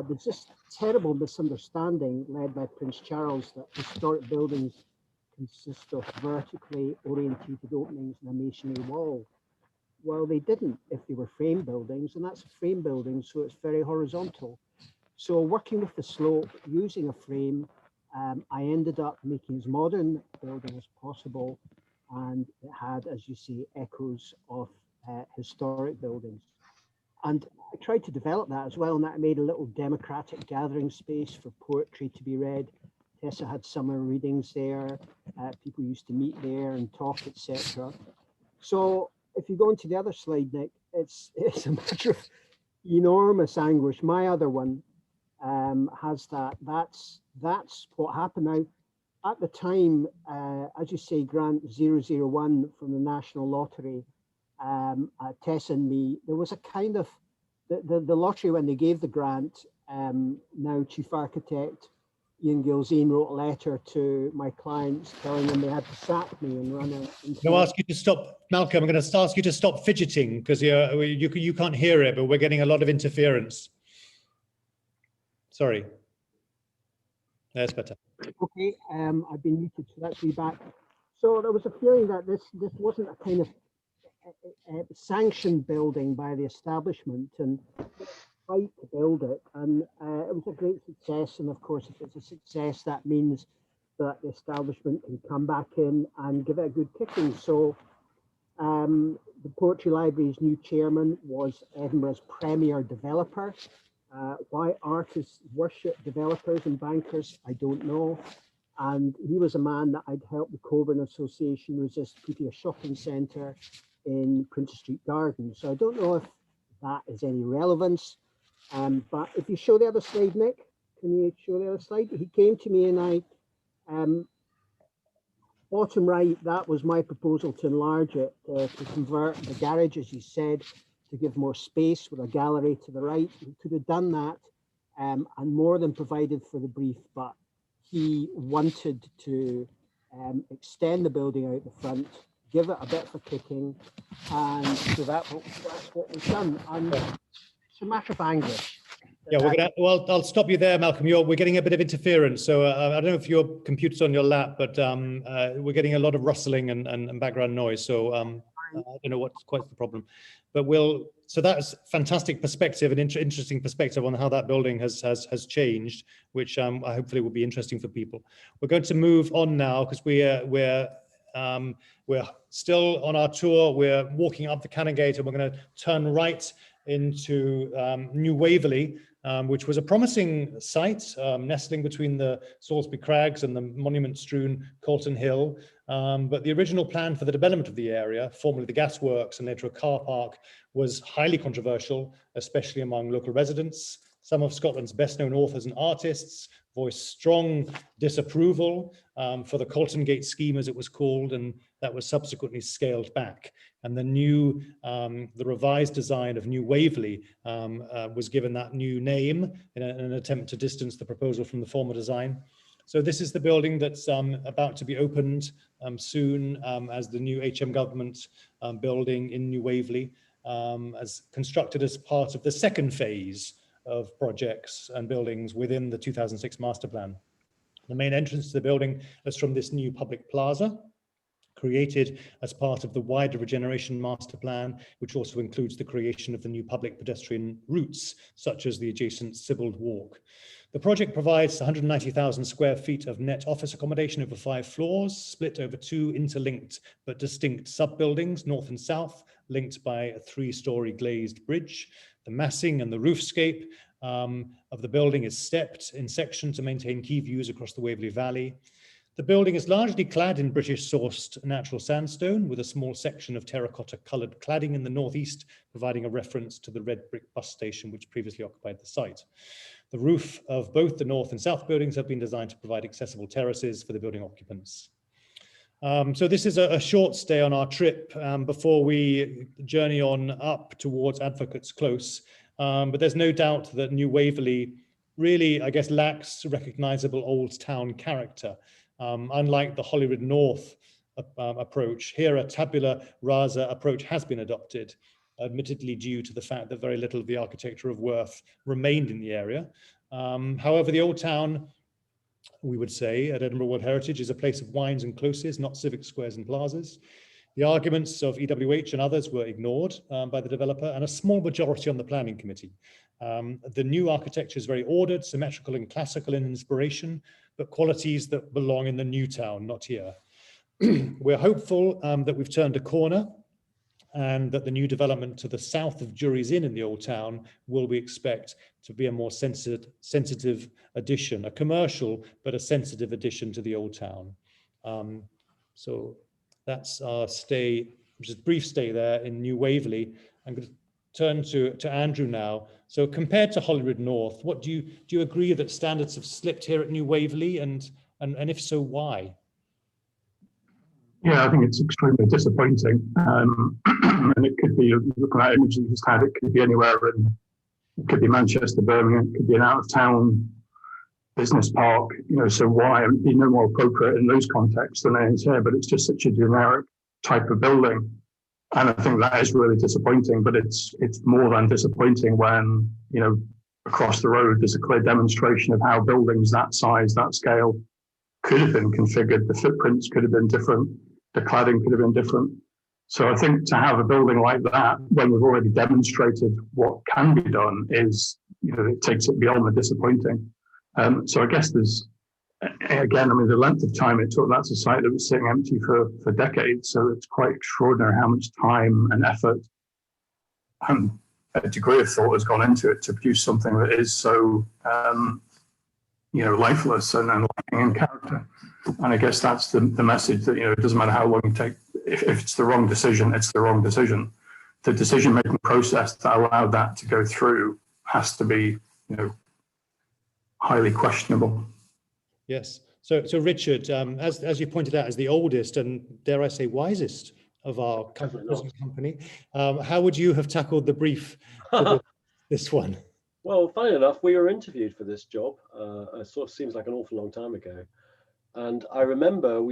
There's this terrible misunderstanding led by Prince Charles that historic buildings consist of vertically orientated openings in a masonry wall. Well, they didn't if they were frame buildings, and that's a frame building, so it's very horizontal. So working with the slope, using a frame, I ended up making as modern a building as possible, and it had, as you see, echoes of historic buildings. And I tried to develop that as well, and that made a little democratic gathering space for poetry to be read. Tessa had summer readings there, people used to meet there and talk, etc. So if you go into the other slide, Nick, it's a matter of enormous anguish. My other one has that. That's what happened. Now, at the time, as you say, grant 001 from the National Lottery, Tessa and me, there was a kind of, the lottery when they gave the grant, now Chief Architect Ian Gilzine wrote a letter to my clients telling them they had to sack me and run out. I'll ask you to stop, Malcolm. I'm going to ask you to stop fidgeting because you can't hear it, but we're getting a lot of interference. Sorry. That's better. Okay, I've been muted, so that's me back. So there was a feeling that this wasn't a kind of sanctioned building by the establishment, and fight to build it, and it was a great success. And of course, if it's a success, that means that the establishment can come back in and give it a good kicking. So the Poetry Library's new chairman was Edinburgh's premier developer. Why artists worship developers and bankers, I don't know. And he was a man that I'd helped the Coburn Association resist putting a shopping centre in Princess Street Garden. So I don't know if that is any relevance. But if you show the other slide, Nick, can you show the other slide? He came to me and I, bottom right, that was my proposal to enlarge it, to convert the garage, as you said, to give more space with a gallery to the right. He could have done that and more than provided for the brief, but he wanted to extend the building out the front, give it a bit of a kicking, and so that's what we've done. And it's a matter of anguish. Yeah, well, I'll stop you there, Malcolm. We're getting a bit of interference. So I don't know if your computer's on your lap, but we're getting a lot of rustling and background noise. So I don't know what's quite the problem. But so that's fantastic perspective, an interesting perspective on how that building has changed, which hopefully will be interesting for people. We're going to move on now because we're still on our tour. We're walking up the Canongate and we're going to turn right into New Waverley, which was a promising site, nestling between the Salisbury Crags and the monument-strewn Colton Hill. But the original plan for the development of the area, formerly the gasworks and later a car park, was highly controversial, especially among local residents. Some of Scotland's best-known authors and artists voiced strong disapproval for the Colton Gate scheme, as it was called, and that was subsequently scaled back. And the revised design of New Waverley was given that new name in an attempt to distance the proposal from the former design. So this is the building that's about to be opened soon as the new HM government building in New Waverley, as constructed as part of the second phase of projects and buildings within the 2006 master plan. The main entrance to the building is from this new public plaza, created as part of the wider regeneration master plan, which also includes the creation of the new public pedestrian routes, such as the adjacent Sibbald Walk. The project provides 190,000 square feet of net office accommodation over 5 floors, split over 2 interlinked but distinct sub-buildings, north and south, linked by a 3-story glazed bridge. The massing and the roofscape of the building is stepped in section to maintain key views across the Waverley Valley. The building is largely clad in British-sourced natural sandstone, with a small section of terracotta-coloured cladding in the northeast, providing a reference to the red brick bus station which previously occupied the site. The roof of both the north and south buildings have been designed to provide accessible terraces for the building occupants. So this is a short stay on our trip before we journey on up towards Advocates Close. But there's no doubt that New Waverley really, I guess, lacks recognisable old town character. Unlike the Holyrood North approach, here a tabula rasa approach has been adopted, admittedly due to the fact that very little of the architecture of worth remained in the area. However, the old town, we would say, at Edinburgh World Heritage is a place of wines and closes, not civic squares and plazas. The arguments of EWH and others were ignored by the developer and a small majority on the planning committee. The new architecture is very ordered, symmetrical and classical in inspiration, but qualities that belong in the new town, not here. We're hopeful that we've turned a corner and that the new development to the south of Jury's Inn in the old town will, we expect, to be a more sensitive addition, a commercial but a sensitive addition to the old town. So that's our stay, just a brief stay there in New Waverley. I'm going to turn to Andrew now. So compared to Holyrood North, what do you agree that standards have slipped here at New Waverley, and if so, why? Yeah, I think it's extremely disappointing. And it could be, looking at images you just had, it could be anywhere, and it could be Manchester, Birmingham, it could be an out of town business park, so why? It'd be no more appropriate in those contexts than it is here, but it's just such a generic type of building. And I think that is really disappointing, but it's more than disappointing when, across the road, there's a clear demonstration of how buildings that size, that scale could have been configured. The footprints could have been different. The cladding could have been different. So I think to have a building like that, when we've already demonstrated what can be done, is, it takes it beyond the disappointing. So I guess there's, again, the length of time it took, that's a site that was sitting empty for decades. So it's quite extraordinary how much time and effort and a degree of thought has gone into it to produce something that is so, lifeless and lacking in character. And I guess that's the message that, it doesn't matter how long you take. If it's the wrong decision, it's the wrong decision. The decision-making process that allowed that to go through has to be, highly questionable. Yes. So Richard, as you pointed out, as the oldest and, dare I say, wisest of our company, how would you have tackled the brief for this one? Well, funny enough, we were interviewed for this job. It sort of seems like an awful long time ago. And I remember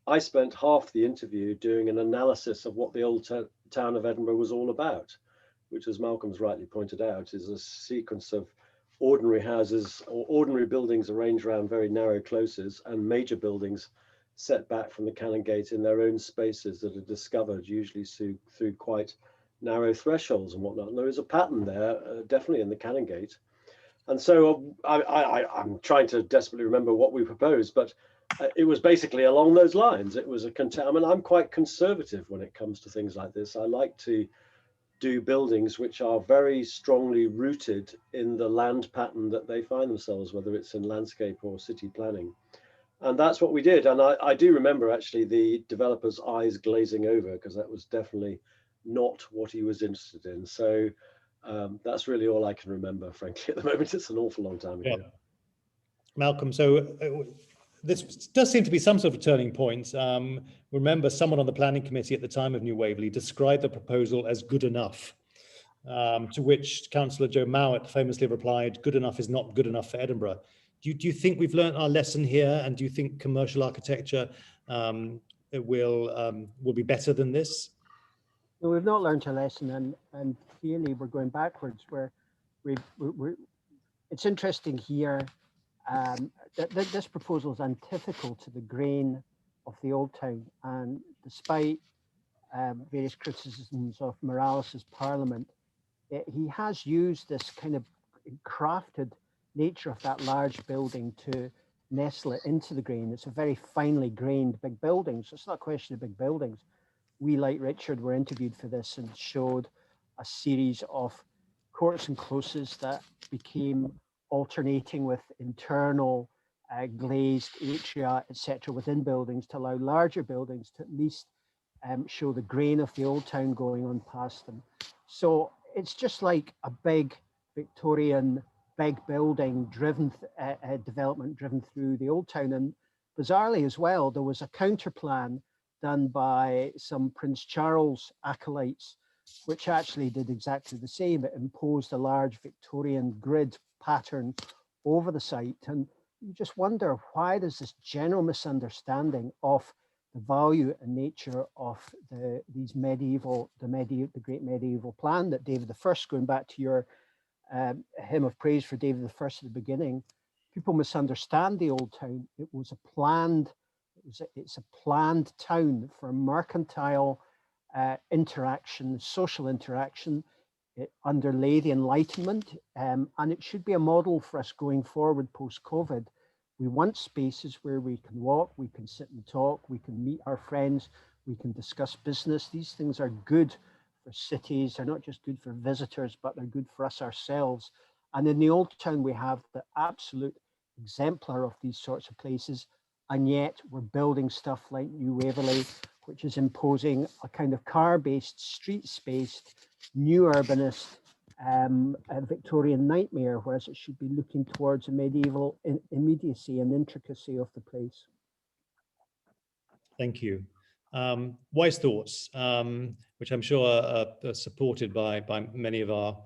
I spent half the interview doing an analysis of what the old town of Edinburgh was all about, which, as Malcolm's rightly pointed out, is a sequence of ordinary houses or ordinary buildings arranged around very narrow closes, and major buildings set back from the Canongate in their own spaces that are discovered usually through quite narrow thresholds and whatnot. And there is a pattern there, definitely in the Canongate. And so I'm trying to desperately remember what we proposed, but it was basically along those lines. It was I'm quite conservative when it comes to things like this. I like to do buildings which are very strongly rooted in the land pattern that they find themselves, whether it's in landscape or city planning. And that's what we did. And I do remember actually the developer's eyes glazing over, because that was definitely not what he was interested in. So that's really all I can remember, frankly, at the moment. It's an awful long time ago. Yeah. Malcolm, so this does seem to be some sort of turning point. Remember, someone on the planning committee at the time of New Waverley described the proposal as good enough, to which Councillor Joe Mowat famously replied, "Good enough is not good enough for Edinburgh." Do you think we've learned our lesson here, and do you think commercial architecture will be better than this? No, we've not learned a lesson, and clearly we're going backwards. It's interesting here that this proposal is antithetical to the grain of the old town, and despite various criticisms of Morales's Parliament, he has used this kind of crafted nature of that large building to nestle it into the grain. It's a very finely grained big building, so it's not a question of big buildings. We, like Richard, were interviewed for this and showed a series of courts and closes that became alternating with internal glazed atria, etc., within buildings, to allow larger buildings to at least show the grain of the old town going on past them. So it's just like a big Victorian big building driven development driven through the old town. And bizarrely as well, there was a counter plan done by some Prince Charles acolytes, which actually did exactly the same. It imposed a large Victorian grid pattern over the site. And you just wonder, why there's this general misunderstanding of the value and nature of the great medieval plan that David I, going back to your hymn of praise for David I at the beginning, people misunderstand the old town. It's a planned town for mercantile interaction, social interaction. It underlay the Enlightenment, and it should be a model for us going forward post-COVID. We want spaces where we can walk, we can sit and talk, we can meet our friends, we can discuss business. These things are good for cities. They're not just good for visitors, but they're good for us ourselves. And in the old town, we have the absolute exemplar of these sorts of places. And yet we're building stuff like New Waverley, which is imposing a kind of car-based, street-spaced, new urbanist a Victorian nightmare, whereas it should be looking towards a medieval immediacy and intricacy of the place. Thank you. Wise thoughts, which I'm sure are supported by many of our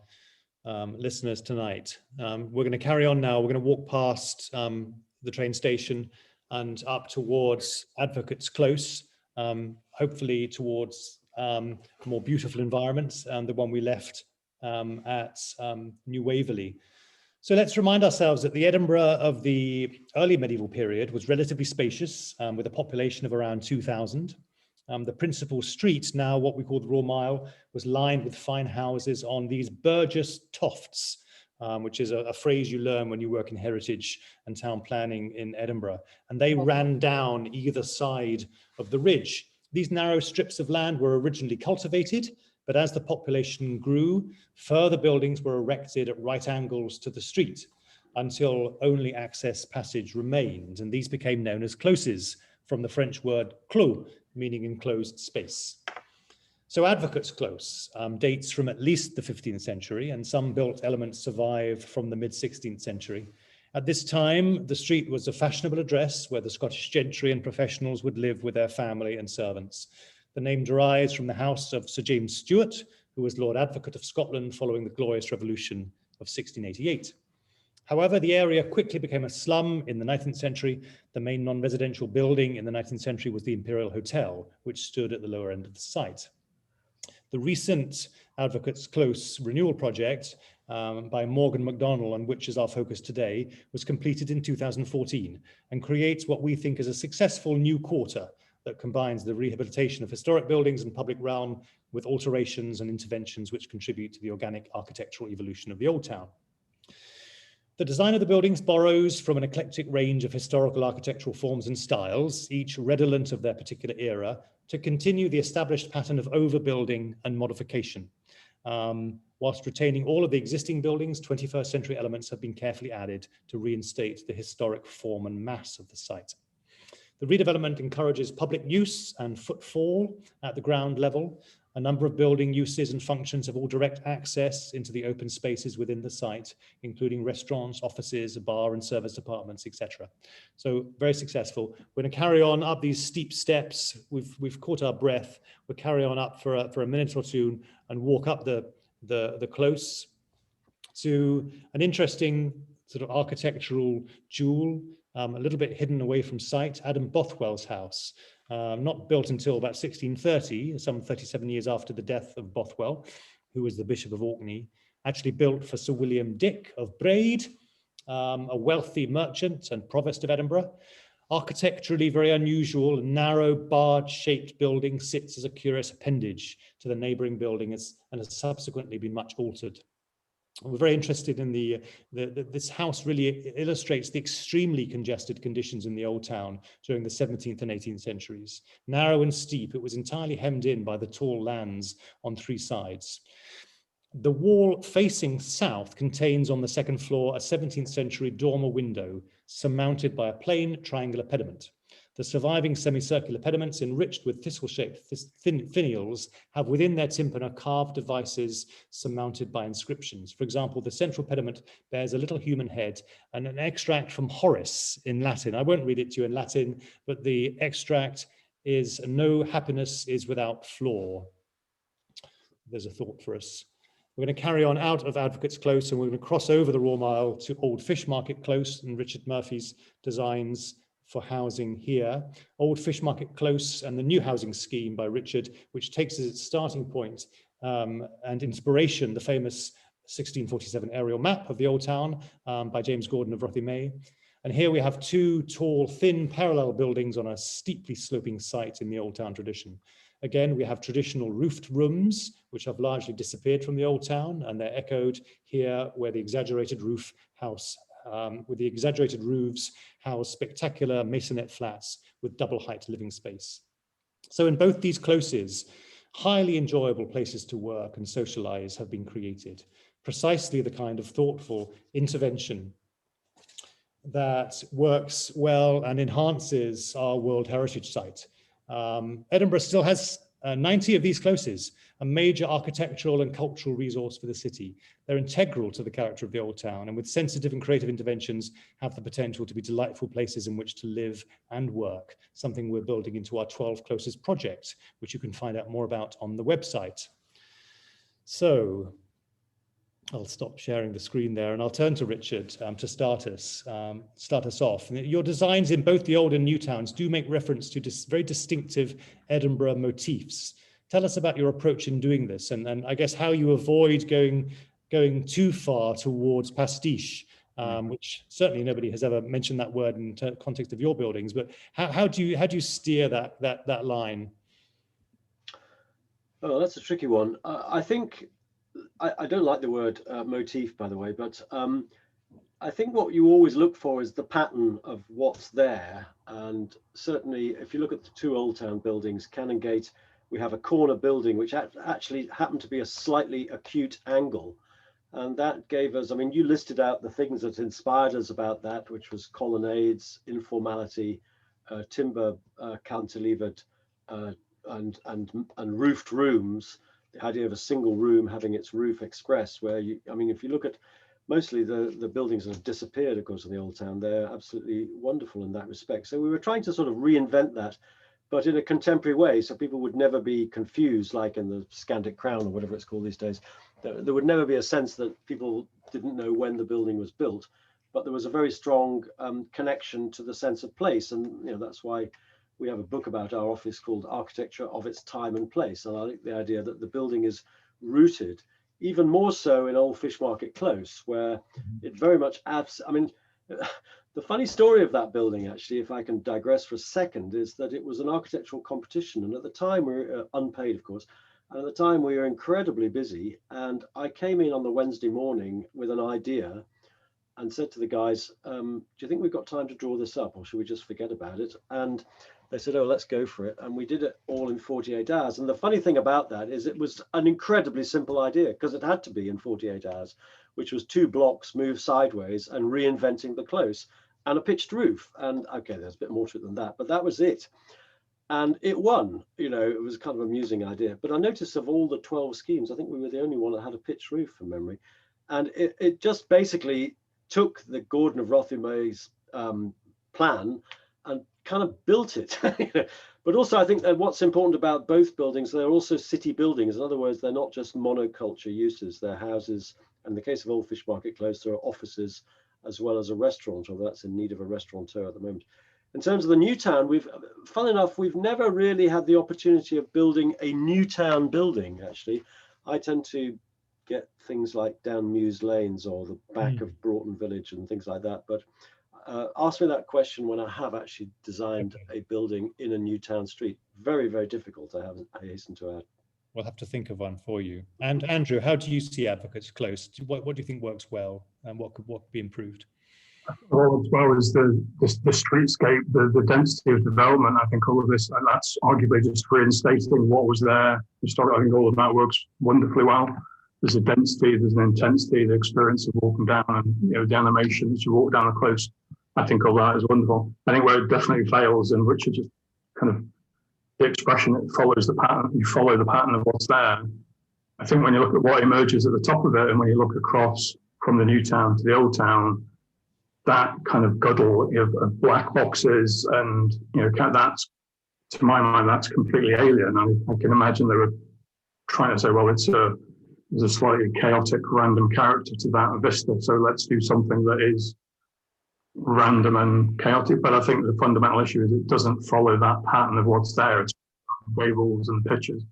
listeners tonight. We're going to carry on now. We're going to walk past the train station and up towards Advocates Close, hopefully towards more beautiful environments, the one we left at New Waverley. So let's remind ourselves that the Edinburgh of the early medieval period was relatively spacious, with a population of around 2,000. The principal street, now what we call the Raw Mile, was lined with fine houses on these Burgess tofts, which is a phrase you learn when you work in heritage and town planning in Edinburgh. And they ran down either side of the ridge. These narrow strips of land were originally cultivated, but as the population grew, further buildings were erected at right angles to the street until only access passage remained. And these became known as closes, from the French word clos, meaning enclosed space. So Advocates Close dates from at least the 15th century, and some built elements survive from the mid-16th century. At this time, the street was a fashionable address where the Scottish gentry and professionals would live with their family and servants. The name derives from the house of Sir James Stuart, who was Lord Advocate of Scotland following the Glorious Revolution of 1688. However, the area quickly became a slum in the 19th century. The main non-residential building in the 19th century was the Imperial Hotel, which stood at the lower end of the site. The recent Advocates Close renewal project by Morgan MacDonald, on which is our focus today, was completed in 2014 and creates what we think is a successful new quarter that combines the rehabilitation of historic buildings and public realm with alterations and interventions which contribute to the organic architectural evolution of the Old Town. The design of the buildings borrows from an eclectic range of historical architectural forms and styles, each redolent of their particular era, to continue the established pattern of overbuilding and modification. Whilst retaining all of the existing buildings, 21st century elements have been carefully added to reinstate the historic form and mass of the site. The redevelopment encourages public use and footfall at the ground level. A number of building uses and functions have all direct access into the open spaces within the site, including restaurants, offices, a bar and service departments, etc. So very successful. We're going to carry on up these steep steps. We've caught our breath. We'll carry on up for a minute or two and walk up the close to an interesting sort of architectural jewel, a little bit hidden away from sight, Adam Bothwell's house. Not built until about 1630, some 37 years after the death of Bothwell, who was the Bishop of Orkney, actually built for Sir William Dick of Braid, a wealthy merchant and provost of Edinburgh. Architecturally very unusual, a narrow barge-shaped building sits as a curious appendage to the neighbouring building and has subsequently been much altered. We're very interested in this house really illustrates the extremely congested conditions in the Old Town during the 17th and 18th centuries. Narrow and steep, it was entirely hemmed in by the tall lands on three sides. The wall facing south contains on the second floor a 17th century dormer window surmounted by a plain triangular pediment. The surviving semicircular pediments, enriched with thistle-shaped finials, have within their tympana carved devices surmounted by inscriptions. For example, the central pediment bears a little human head and an extract from Horace in Latin. I won't read it to you in Latin, but the extract is, "No happiness is without flaw." There's a thought for us. We're going to carry on out of Advocates Close and we're going to cross over the Raw Mile to Old Fishmarket Close and Richard Murphy's designs for housing here. Old Fishmarket Close and the new housing scheme by Richard, which takes as its starting point and inspiration the famous 1647 aerial map of the Old Town by James Gordon of Rothiemay. And here we have two tall, thin, parallel buildings on a steeply sloping site in the Old Town tradition. Again, we have traditional roofed rooms, which have largely disappeared from the Old Town, and they're echoed here where the exaggerated roof house with the exaggerated roofs house spectacular masonette flats with double height living space. So in both these closes, highly enjoyable places to work and socialize have been created. Precisely the kind of thoughtful intervention that works well and enhances our World Heritage Site. Edinburgh still has 90 of these closes, a major architectural and cultural resource for the city. They're integral to the character of the Old Town, and with sensitive and creative interventions have the potential to be delightful places in which to live and work, something we're building into our 12 Closes project, which you can find out more about on the website. So I'll stop sharing the screen there, and I'll turn to Richard to start us off. Your designs in both the old and new towns do make reference to very distinctive Edinburgh motifs. Tell us about your approach in doing this, and I guess how you avoid going too far towards pastiche, which certainly nobody has ever mentioned that word in context of your buildings. But how do you steer that line? Oh, that's a tricky one. I think I don't like the word motif, by the way, but I think what you always look for is the pattern of what's there. And certainly, if you look at the two Old Town buildings, Canongate, we have a corner building which actually happened to be a slightly acute angle. And that gave us, I mean, you listed out the things that inspired us about that, which was colonnades, informality, timber cantilevered and roofed rooms. The idea of a single room having its roof expressed, where I mean, if you look at mostly the buildings that have disappeared, of course, in the Old Town, they're absolutely wonderful in that respect. So we were trying to sort of reinvent that, but in a contemporary way, so people would never be confused, like in the Scandic Crown or whatever it's called these days. There would never be a sense that people didn't know when the building was built, but there was a very strong connection to the sense of place. And that's why we have a book about our office called Architecture of Its Time and Place. And I like the idea that the building is rooted, even more so in Old Fishmarket Close, where it very much adds, I mean, the funny story of that building, actually, if I can digress for a second, is that it was an architectural competition. And at the time, we were unpaid, of course, and at the time we were incredibly busy. And I came in on the Wednesday morning with an idea and said to the guys, do you think we've got time to draw this up, or should we just forget about it? And they said, oh, let's go for it. And we did it all in 48 hours. And the funny thing about that is it was an incredibly simple idea, because it had to be in 48 hours, which was 2 blocks moved sideways and reinventing the close and a pitched roof. And okay, there's a bit more to it than that, but that was it. And it won. It was kind of an amusing idea. But I noticed of all the 12 schemes, I think we were the only one that had a pitched roof from memory. And it just basically took the Gordon of Rothermay's plan and kind of built it. But also I think that what's important about both buildings, they're also city buildings. In other words, they're not just monoculture uses, they're houses. In the case of Old Fishmarket Close, there are offices as well as a restaurant, although that's in need of a restaurateur at the moment. In terms of the new town, fun enough, we've never really had the opportunity of building a new town building, actually. I tend to get things like down Mews Lanes or the back of Broughton Village and things like that. But ask me that question when I have actually designed a building in a new town street. Very, very difficult, I hasten to add. We'll have to think of one for you. And Andrew, how do you see Advocates Close? What do you think works well, and what could be improved? Well, as well as the streetscape, the density of development, I think all of this, and that's arguably just reinstating what was there. I think all of that works wonderfully well. There's a density, there's an intensity, the experience of walking down, and the animation as you walk down the close. I think all that is wonderful. I think where it definitely fails, and Richard just kind of the expression, it follows the pattern. You follow the pattern of what's there. I think when you look at what emerges at the top of it, and when you look across from the new town to the old town, that kind of guddle of black boxes, and that's, to my mind, that's completely alien. I can imagine they were trying to say, well, there's a slightly chaotic, random character to that vista, so let's do something that is random and chaotic. But I think the fundamental issue is it doesn't follow that pattern of what's there. It's wavels and pitches,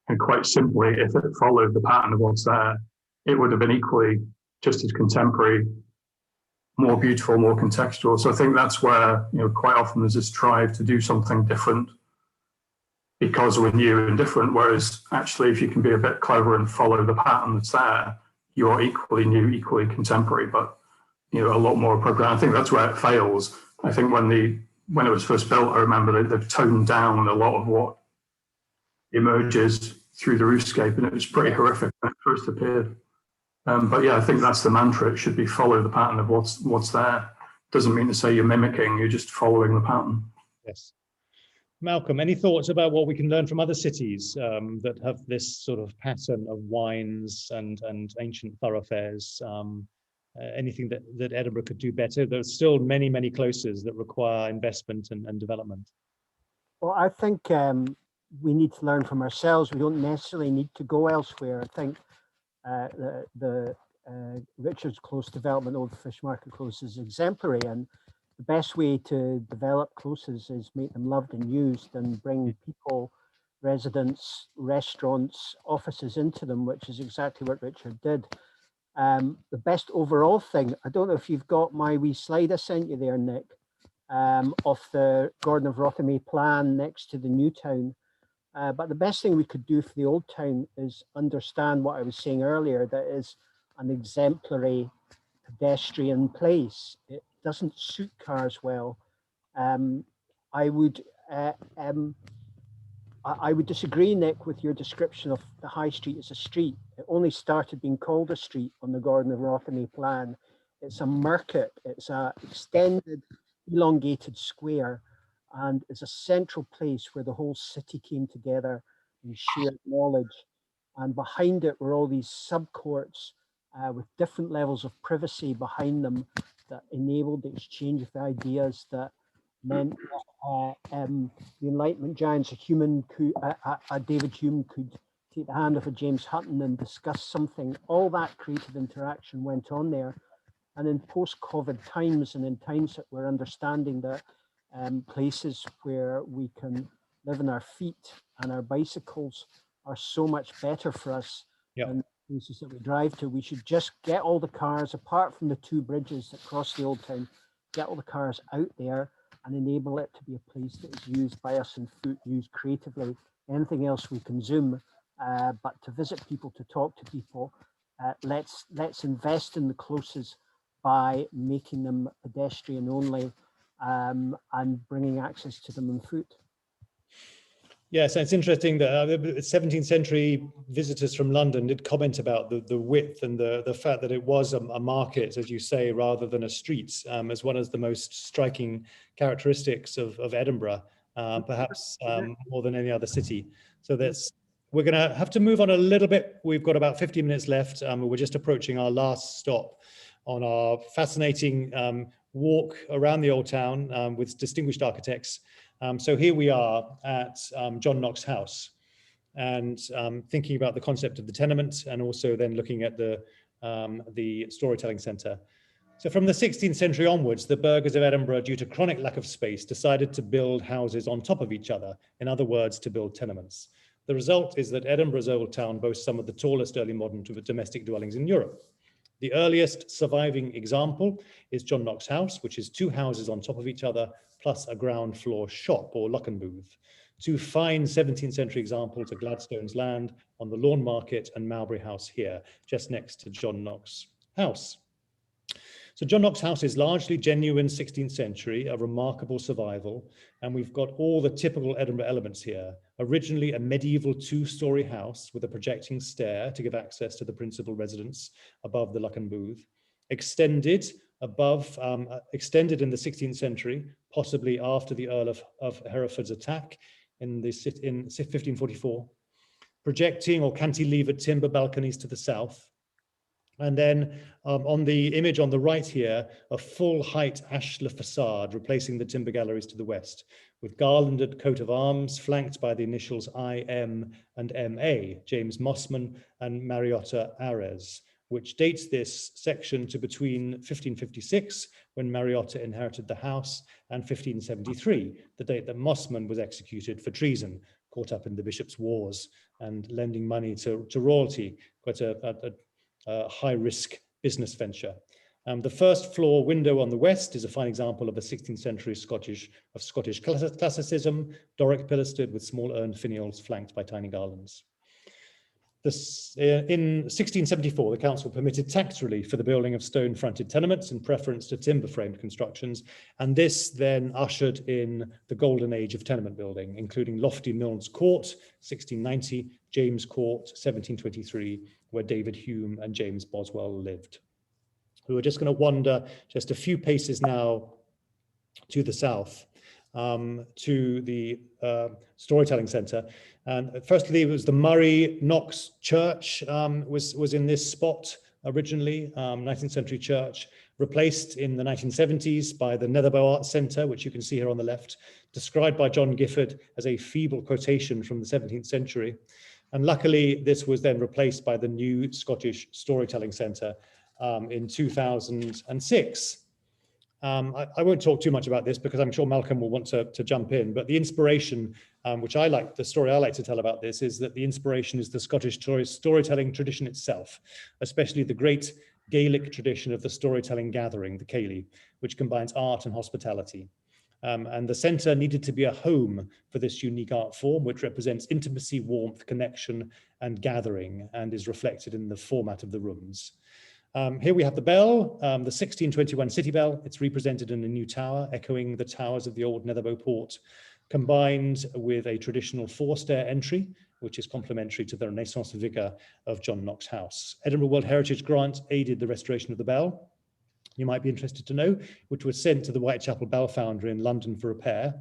and quite simply, if it followed the pattern of what's there, it would have been equally just as contemporary, more beautiful, more contextual. So I think that's where quite often there's this drive to do something different because we're new and different, whereas actually if you can be a bit clever and follow the pattern that's there, you're equally new, equally contemporary, but a lot more appropriate. I think that's where it fails. I think when it was first built, I remember they've toned down a lot of what emerges through the roofscape, and it was pretty horrific when it first appeared. But yeah, I think that's the mantra. It should be follow the pattern of what's there. Doesn't mean to say you're mimicking, you're just following the pattern. Yes. Malcolm, any thoughts about what we can learn from other cities that have this sort of pattern of wines and ancient thoroughfares? Anything that Edinburgh could do better? There's still many, many closes that require investment and development. Well, I think we need to learn from ourselves. We don't necessarily need to go elsewhere. I think the Richard's Close development over Fruitmarket Close is exemplary, and the best way to develop closes is make them loved and used and bring people, residents, restaurants, offices into them, which is exactly what Richard did. The best overall thing, I don't know if you've got my wee slide I sent you there, Nick, of the Gordon of Rothermay plan next to the new town. But the best thing we could do for the old town is understand what I was saying earlier, that is an exemplary pedestrian place. It doesn't suit cars well. I would disagree, Nick, with your description of the High Street as a street. It only started being called a street on the Gordon of Rothermay plan. It's a market. It's a extended, elongated square, and it's a central place where the whole city came together and shared knowledge. And behind it were all these subcourts with different levels of privacy behind them that enabled the exchange of ideas, that meant the Enlightenment giants, a David Hume could take the hand of a James Hutton and discuss something. All that creative interaction went on there. And in post-COVID times, and in times that we're understanding that places where we can live on our feet and our bicycles are so much better for us than places that we drive to, we should just get all the cars, apart from the two bridges that cross the old town, get all the cars out there and enable it to be a place that is used by us on foot, used creatively. Anything else we consume, but to visit people, to talk to people, let's invest in the closes by making them pedestrian only and bringing access to them on foot. Yes, it's interesting that 17th century visitors from London did comment about the width and the fact that it was a market, as you say, rather than a street, as one of the most striking characteristics of Edinburgh, perhaps more than any other city. So we're going to have to move on a little bit. We've got about 50 minutes left. We're just approaching our last stop on our fascinating walk around the old town with distinguished architects. So here we are at John Knox House, and thinking about the concept of the tenement, and also then looking at the storytelling centre. So from the 16th century onwards, the burghers of Edinburgh, due to chronic lack of space, decided to build houses on top of each other. In other words, to build tenements. The result is that Edinburgh's old town boasts some of the tallest early modern domestic dwellings in Europe. The earliest surviving example is John Knox House, which is two houses on top of each other, plus a ground floor shop or lucken booth. Two fine 17th century examples are Gladstone's Land on the Lawn Market and Mowbray House here, just next to John Knox House. So John Knox House is largely genuine 16th century, a remarkable survival, and we've got all the typical Edinburgh elements here. Originally a medieval two-storey house with a projecting stair to give access to the principal residence above the lucken booth, extended in the 16th century, possibly after the Earl of Hereford's attack in 1544, projecting or cantilevered timber balconies to the south. And then on the image on the right here, a full height ashlar facade replacing the timber galleries to the west, with garlanded coat of arms flanked by the initials IM and MA, James Mossman and Mariotta Ares, which dates this section to between 1556, when Mariotta inherited the house, and 1573, the date that Mossman was executed for treason, caught up in the bishop's wars and lending money to royalty, quite a high-risk business venture. The first floor window on the west is a fine example of a 16th century Scottish classicism, Doric pilastered with small urn finials flanked by tiny garlands. In 1674, the council permitted tax relief for the building of stone-fronted tenements in preference to timber-framed constructions, and this then ushered in the golden age of tenement building, including lofty Milnes Court, 1690, James Court, 1723, where David Hume and James Boswell lived. We were just going to wander just a few paces now to the south, to the storytelling centre. And firstly, it was the Murray Knox Church was in this spot originally, 19th century church, replaced in the 1970s by the Netherbow Arts Centre, which you can see here on the left, described by John Gifford as a feeble quotation from the 17th century. And luckily, this was then replaced by the new Scottish Storytelling Centre in 2006. I won't talk too much about this because I'm sure Malcolm will want to jump in, but the inspiration, the story I like to tell about this is that the inspiration is the Scottish storytelling tradition itself, especially the great Gaelic tradition of the storytelling gathering, the Ceilidh, which combines art and hospitality. And the centre needed to be a home for this unique art form, which represents intimacy, warmth, connection, and gathering, and is reflected in the format of the rooms. Here we have the bell, the 1621 city bell. It's represented in a new tower, echoing the towers of the old Netherbow port, combined with a traditional 4-stair entry, which is complementary to the Renaissance vicar of John Knox House. Edinburgh World Heritage Grant aided the restoration of the bell, you might be interested to know, which was sent to the Whitechapel Bell Foundry in London for repair,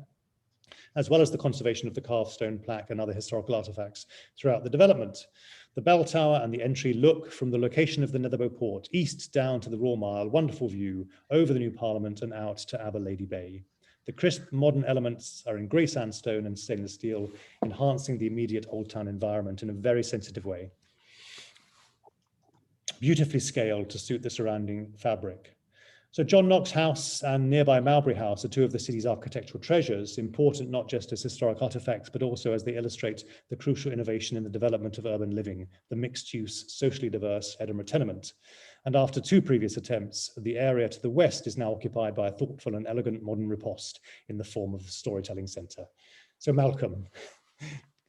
as well as the conservation of the carved stone plaque and other historical artifacts throughout the development. The bell tower and the entry look from the location of the Netherbow port, east down to the Raw Mile, wonderful view over the new Parliament and out to Aberlady Bay. The crisp modern elements are in grey sandstone and stainless steel, enhancing the immediate Old Town environment in a very sensitive way. Beautifully scaled to suit the surrounding fabric. So John Knox House and nearby Mowbray House are two of the city's architectural treasures, important not just as historic artifacts, but also as they illustrate the crucial innovation in the development of urban living, the mixed-use, socially diverse Edinburgh tenement. And after 2 previous attempts, the area to the west is now occupied by a thoughtful and elegant modern riposte in the form of the Storytelling Centre. So Malcolm,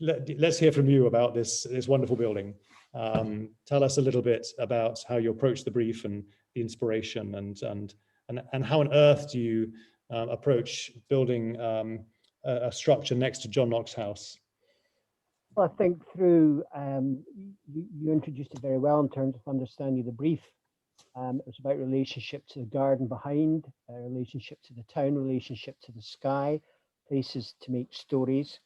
let's hear from you about this wonderful building. Tell us a little bit about how you approached the brief and the inspiration, and how on earth do you approach building a structure next to John Knox House? Well, I think through, you introduced it very well in terms of understanding the brief. It was about relationship to the garden behind, relationship to the town, relationship to the sky, places to make stories.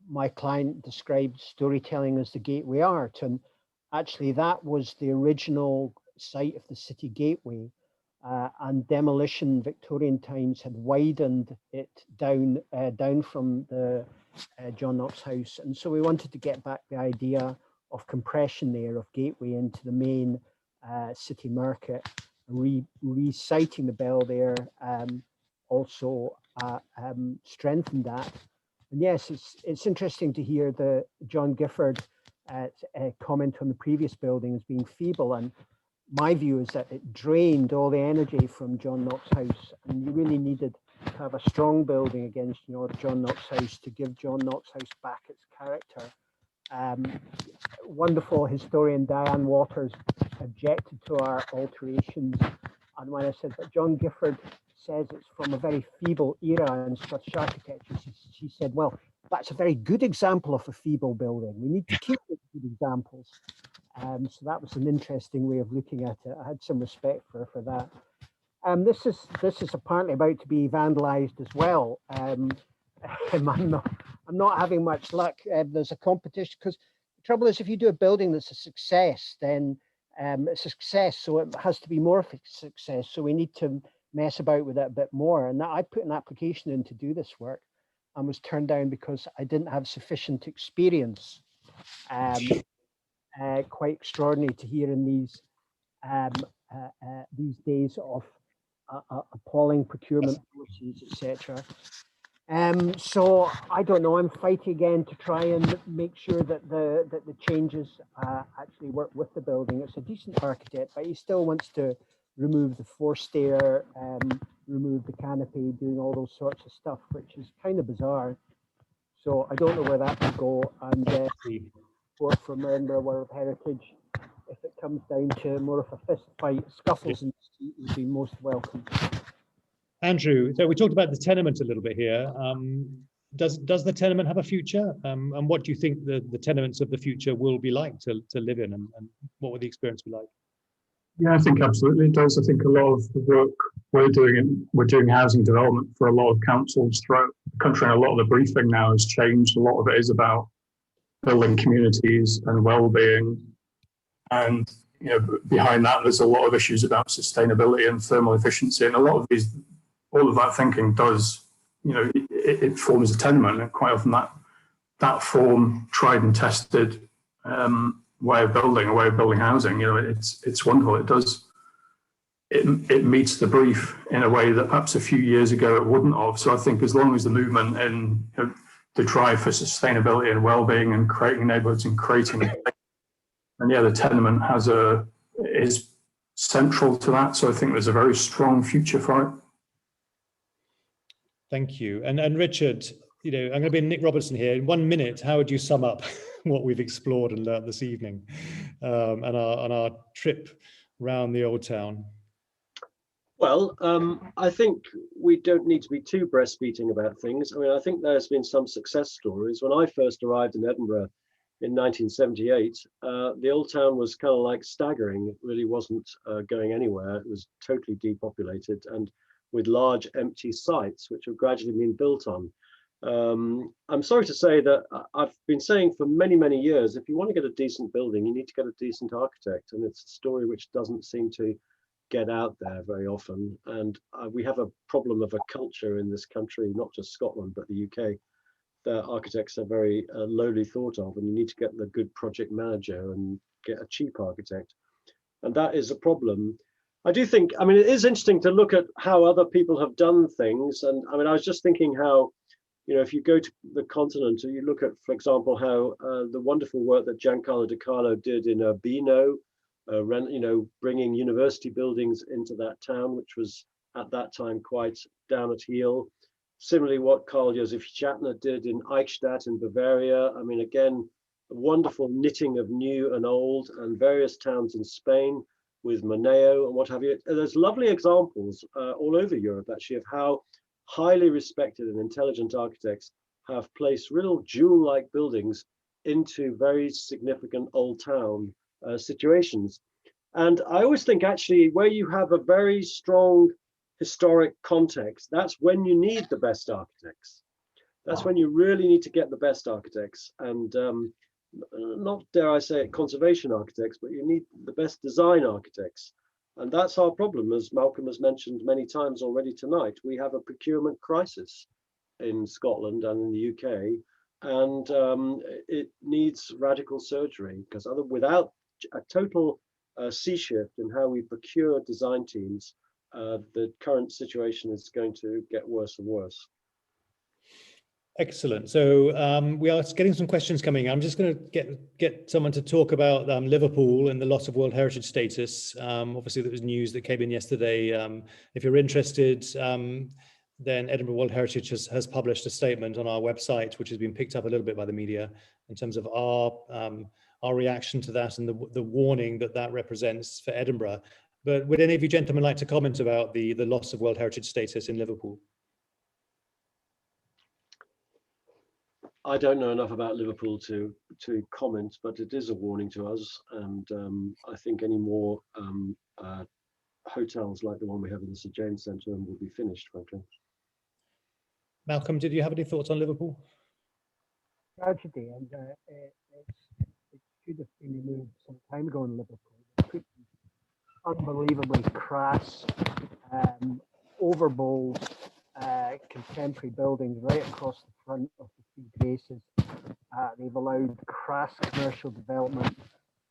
My client described storytelling as the gateway art, and actually that was the original site of the city gateway, and demolition Victorian times had widened it down from the John Knox House, and so we wanted to get back the idea of compression there, of gateway into the main city market, reciting the bell there, also strengthened that. And yes, it's interesting to hear the John Gifford comment on the previous building as being feeble, and my view is that it drained all the energy from John Knox House, and you really needed to have a strong building against John Knox House to give John Knox House back its character. Wonderful historian Diane Waters objected to our alterations, and when I said that John Gifford says it's from a very feeble era in Scottish architecture, she said, well, that's a very good example of a feeble building. We need to keep the good examples. So that was an interesting way of looking at it. I had some respect for that. This is apparently about to be vandalized as well. I'm not having much luck. There's a competition, because the trouble is, if you do a building that's a success, then it's a success, so it has to be more of a success. So we need to mess about with it a bit more. And I put an application in to do this work and was turned down because I didn't have sufficient experience. Quite extraordinary to hear in these days of appalling procurement policies, etc. So I don't know. I'm fighting again to try and make sure that the changes actually work with the building. It's a decent architect, but he still wants to remove the 4-stair, remove the canopy, doing all those sorts of stuff, which is kind of bizarre. So I don't know where that will go. And support from Edinburgh World Heritage, if it comes down to more of a fist fight, scuffles in the street, would be most welcome. Andrew, so we talked about the tenement a little bit here. Does the tenement have a future? And what do you think the tenements of the future will be like to live in, and what will the experience be like? Yeah, I think absolutely it does. I think a lot of the work we're doing housing development for a lot of councils throughout the country, and a lot of the briefing now has changed. A lot of it is about building communities and well-being, and behind that there's a lot of issues about sustainability and thermal efficiency, and all of that thinking does, it forms a tenement, and quite often that that form, tried and tested way of building housing. You know, it's wonderful. It does. It meets the brief in a way that perhaps a few years ago it wouldn't have. So I think as long as the movement and the drive for sustainability and well-being and creating neighbourhoods and creating, and yeah, the tenement is central to that. So I think there's a very strong future for it. Thank you. And Richard, you know, I'm going to be Nick Robertson here. In 1 minute, how would you sum up what we've explored and learnt this evening on our trip around the old town? Well, I think we don't need to be too breastfeeding about things. I mean, I think there's been some success stories. When I first arrived in Edinburgh in 1978, the old town was kind of like staggering. It really wasn't going anywhere. It was totally depopulated and with large empty sites, which have gradually been built on. I'm sorry to say that I've been saying for many, many years, if you want to get a decent building, you need to get a decent architect. And it's a story which doesn't seem to get out there very often. And we have a problem of a culture in this country, not just Scotland, but the UK, that architects are very lowly thought of, and you need to get the good project manager and get a cheap architect. And that is a problem. I do think, I mean, it is interesting to look at how other people have done things. And I mean, I was just thinking how, you know, if you go to the continent and you look at, for example, how the wonderful work that Giancarlo De Carlo did in Urbino, you know, bringing university buildings into that town, which was at that time quite down at heel. Similarly, what Karl Josef Schattner did in Eichstätt in Bavaria. I mean, again, a wonderful knitting of new and old, and various towns in Spain with Moneo and what have you. There's lovely examples all over Europe, actually, of how highly respected and intelligent architects have placed real jewel-like buildings into very significant old town situations. And I always think, actually, where you have a very strong historic context, that's when you need the best architects. That's when you really need to get the best architects, and not, dare I say it, conservation architects, but you need the best design architects. And that's our problem, as Malcolm has mentioned many times already tonight. We have a procurement crisis in Scotland and in the UK, and it needs radical surgery, because without a total sea shift in how we procure design teams, the current situation is going to get worse and worse. Excellent. So we are getting some questions coming. I'm just going to get someone to talk about Liverpool and the loss of World Heritage status. Obviously, there was news that came in yesterday. If you're interested, then Edinburgh World Heritage has published a statement on our website, which has been picked up a little bit by the media in terms of our reaction to that and the warning that represents for Edinburgh. But would any of you gentlemen like to comment about the loss of World Heritage status in Liverpool? I don't know enough about Liverpool to comment, but it is a warning to us. And I think any more hotels like the one we have in the St James Centre will be finished, frankly. Malcolm, did you have any thoughts on Liverpool? Tragedy, and it should have been removed some time ago in Liverpool. Unbelievably crass, overbold, contemporary buildings right across the front of the Three Graces. They've allowed crass commercial development.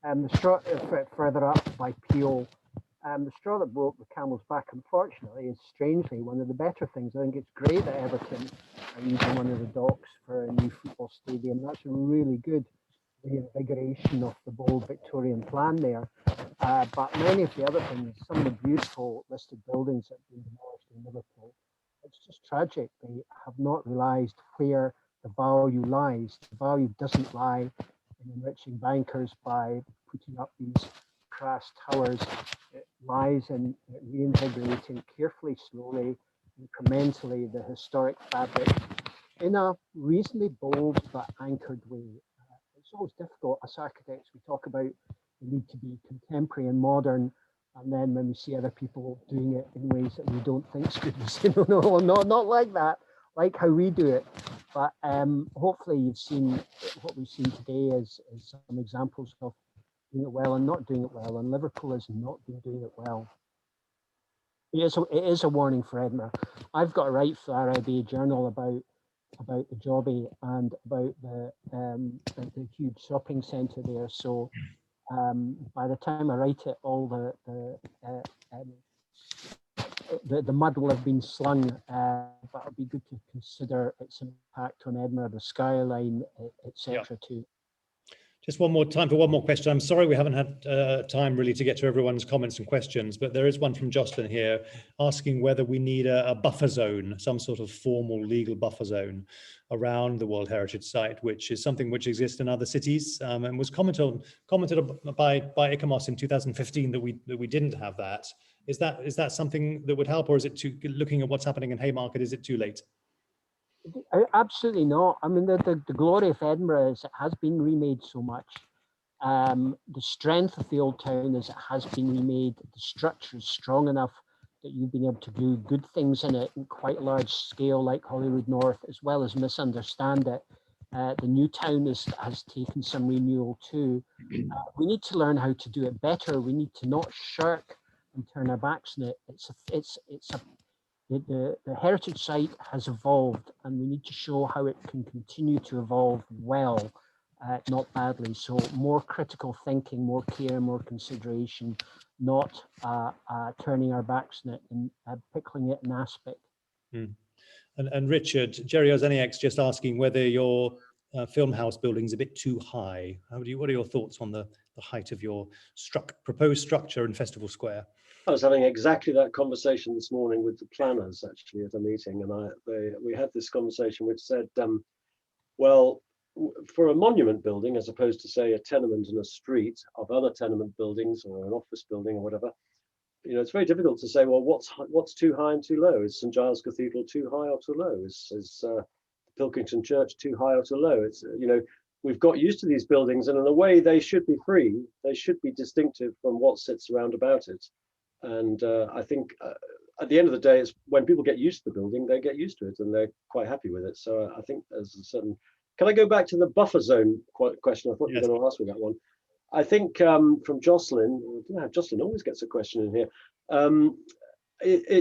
The straw further up by Peel, the straw that broke the camel's back, unfortunately, is strangely one of the better things. I think it's great that Everton are using one of the docks for a new football stadium. That's a really good reinvigoration of the bold Victorian plan there. But many of the other things, some of the beautiful listed buildings that have been demolished in Liverpool, it's just tragic. They have not realised where the value lies. The value doesn't lie in enriching bankers by putting up these crass towers. It lies in reinvigorating carefully, slowly, incrementally the historic fabric in a reasonably bold but anchored way. It's always difficult as architects. We talk about the need to be contemporary and modern, and then when we see other people doing it in ways that we don't think is good, we say, no, not like that, like how we do it. But hopefully you've seen what we've seen today is some examples of doing it well and not doing it well, and Liverpool has not been doing it well. It is a warning for Edinburgh. I've got to write for the RIBA Journal about about the Jobby and about the huge shopping centre there. So by the time I write it, all the mud will have been slung, but it'll be good to consider its impact on Edinburgh, the skyline, etc. too. Just one more time for one more question. I'm sorry we haven't had time really to get to everyone's comments and questions, but there is one from Jocelyn here asking whether we need a buffer zone, some sort of formal legal buffer zone around the World Heritage Site, which is something which exists in other cities and was commented by ICOMOS in 2015 that we didn't have that. Is that something that would help, or is it looking at what's happening in Haymarket, is it too late? Absolutely not. I mean, the glory of Edinburgh is it has been remade so much. The strength of the old town is it has been remade. The structure is strong enough that you've been able to do good things in it in quite a large scale, like Holyrood North, as well as misunderstand it. The new town has taken some renewal too. We need to learn how to do it better. We need to not shirk and turn our backs on it. The heritage site has evolved, and we need to show how it can continue to evolve well, not badly. So more critical thinking, more care, more consideration, not turning our backs on it and pickling it in aspect. And Richard, Jerry Ozeniak's just asking whether your Filmhouse building is a bit too high. What are your thoughts on the height of your proposed structure in Festival Square? I was having exactly that conversation this morning with the planners actually at a meeting, and we had this conversation which said, well, for a monument building, as opposed to say a tenement in a street of other tenement buildings or an office building or whatever, you know, it's very difficult to say, well, what's too high and too low? Is St Giles Cathedral too high or too low? Is Pilkington Church too high or too low? It's, you know, we've got used to these buildings, and in a way they should be free. They should be distinctive from what sits around about it. And I think at the end of the day, it's when people get used to the building, they get used to it and they're quite happy with it. So I think there's a certain. Can I go back to the buffer zone question? I thought you were going to ask me that one. I think from Jocelyn, I don't know how Jocelyn always gets a question in here.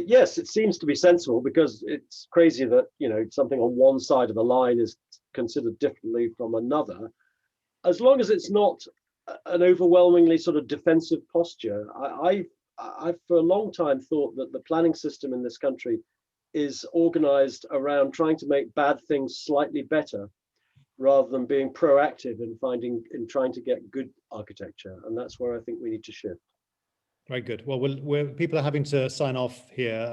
Yes, it seems to be sensible, because it's crazy that, you know, something on one side of a line is considered differently from another, as long as it's not an overwhelmingly sort of defensive posture. I've for a long time thought that the planning system in this country is organized around trying to make bad things slightly better, rather than being proactive in trying to get good architecture. And that's where I think we need to shift. Very good. Well, people are having to sign off here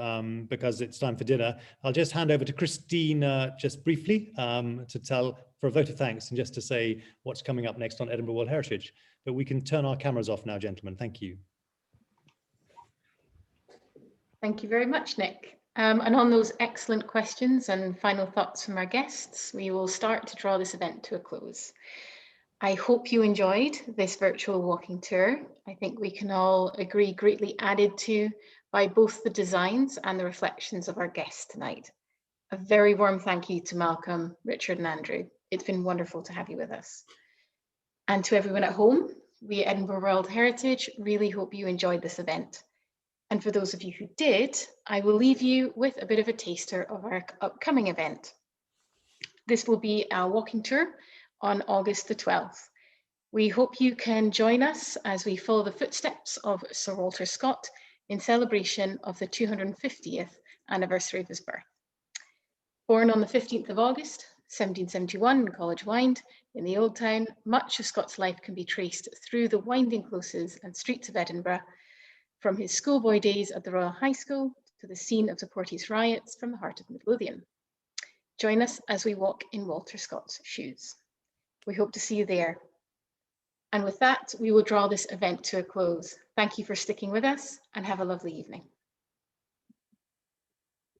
because it's time for dinner. I'll just hand over to Christina just briefly for a vote of thanks and just to say what's coming up next on Edinburgh World Heritage. But we can turn our cameras off now, gentlemen. Thank you. Thank you very much, Nick. And on those excellent questions and final thoughts from our guests, we will start to draw this event to a close. I hope you enjoyed this virtual walking tour. I think we can all agree greatly added to by both the designs and the reflections of our guests tonight. A very warm thank you to Malcolm, Richard and Andrew. It's been wonderful to have you with us. And to everyone at home, we at Edinburgh World Heritage really hope you enjoyed this event. And for those of you who did, I will leave you with a bit of a taster of our upcoming event. This will be a walking tour on August the 12th. We hope you can join us as we follow the footsteps of Sir Walter Scott in celebration of the 250th anniversary of his birth. Born on the 15th of August, 1771 in College Wynd in the Old Town, much of Scott's life can be traced through the winding closes and streets of Edinburgh, from his schoolboy days at the Royal High School to the scene of the Porteous riots from the heart of Midlothian. Join us as we walk in Walter Scott's shoes. We hope to see you there. And with that, we will draw this event to a close. Thank you for sticking with us and have a lovely evening.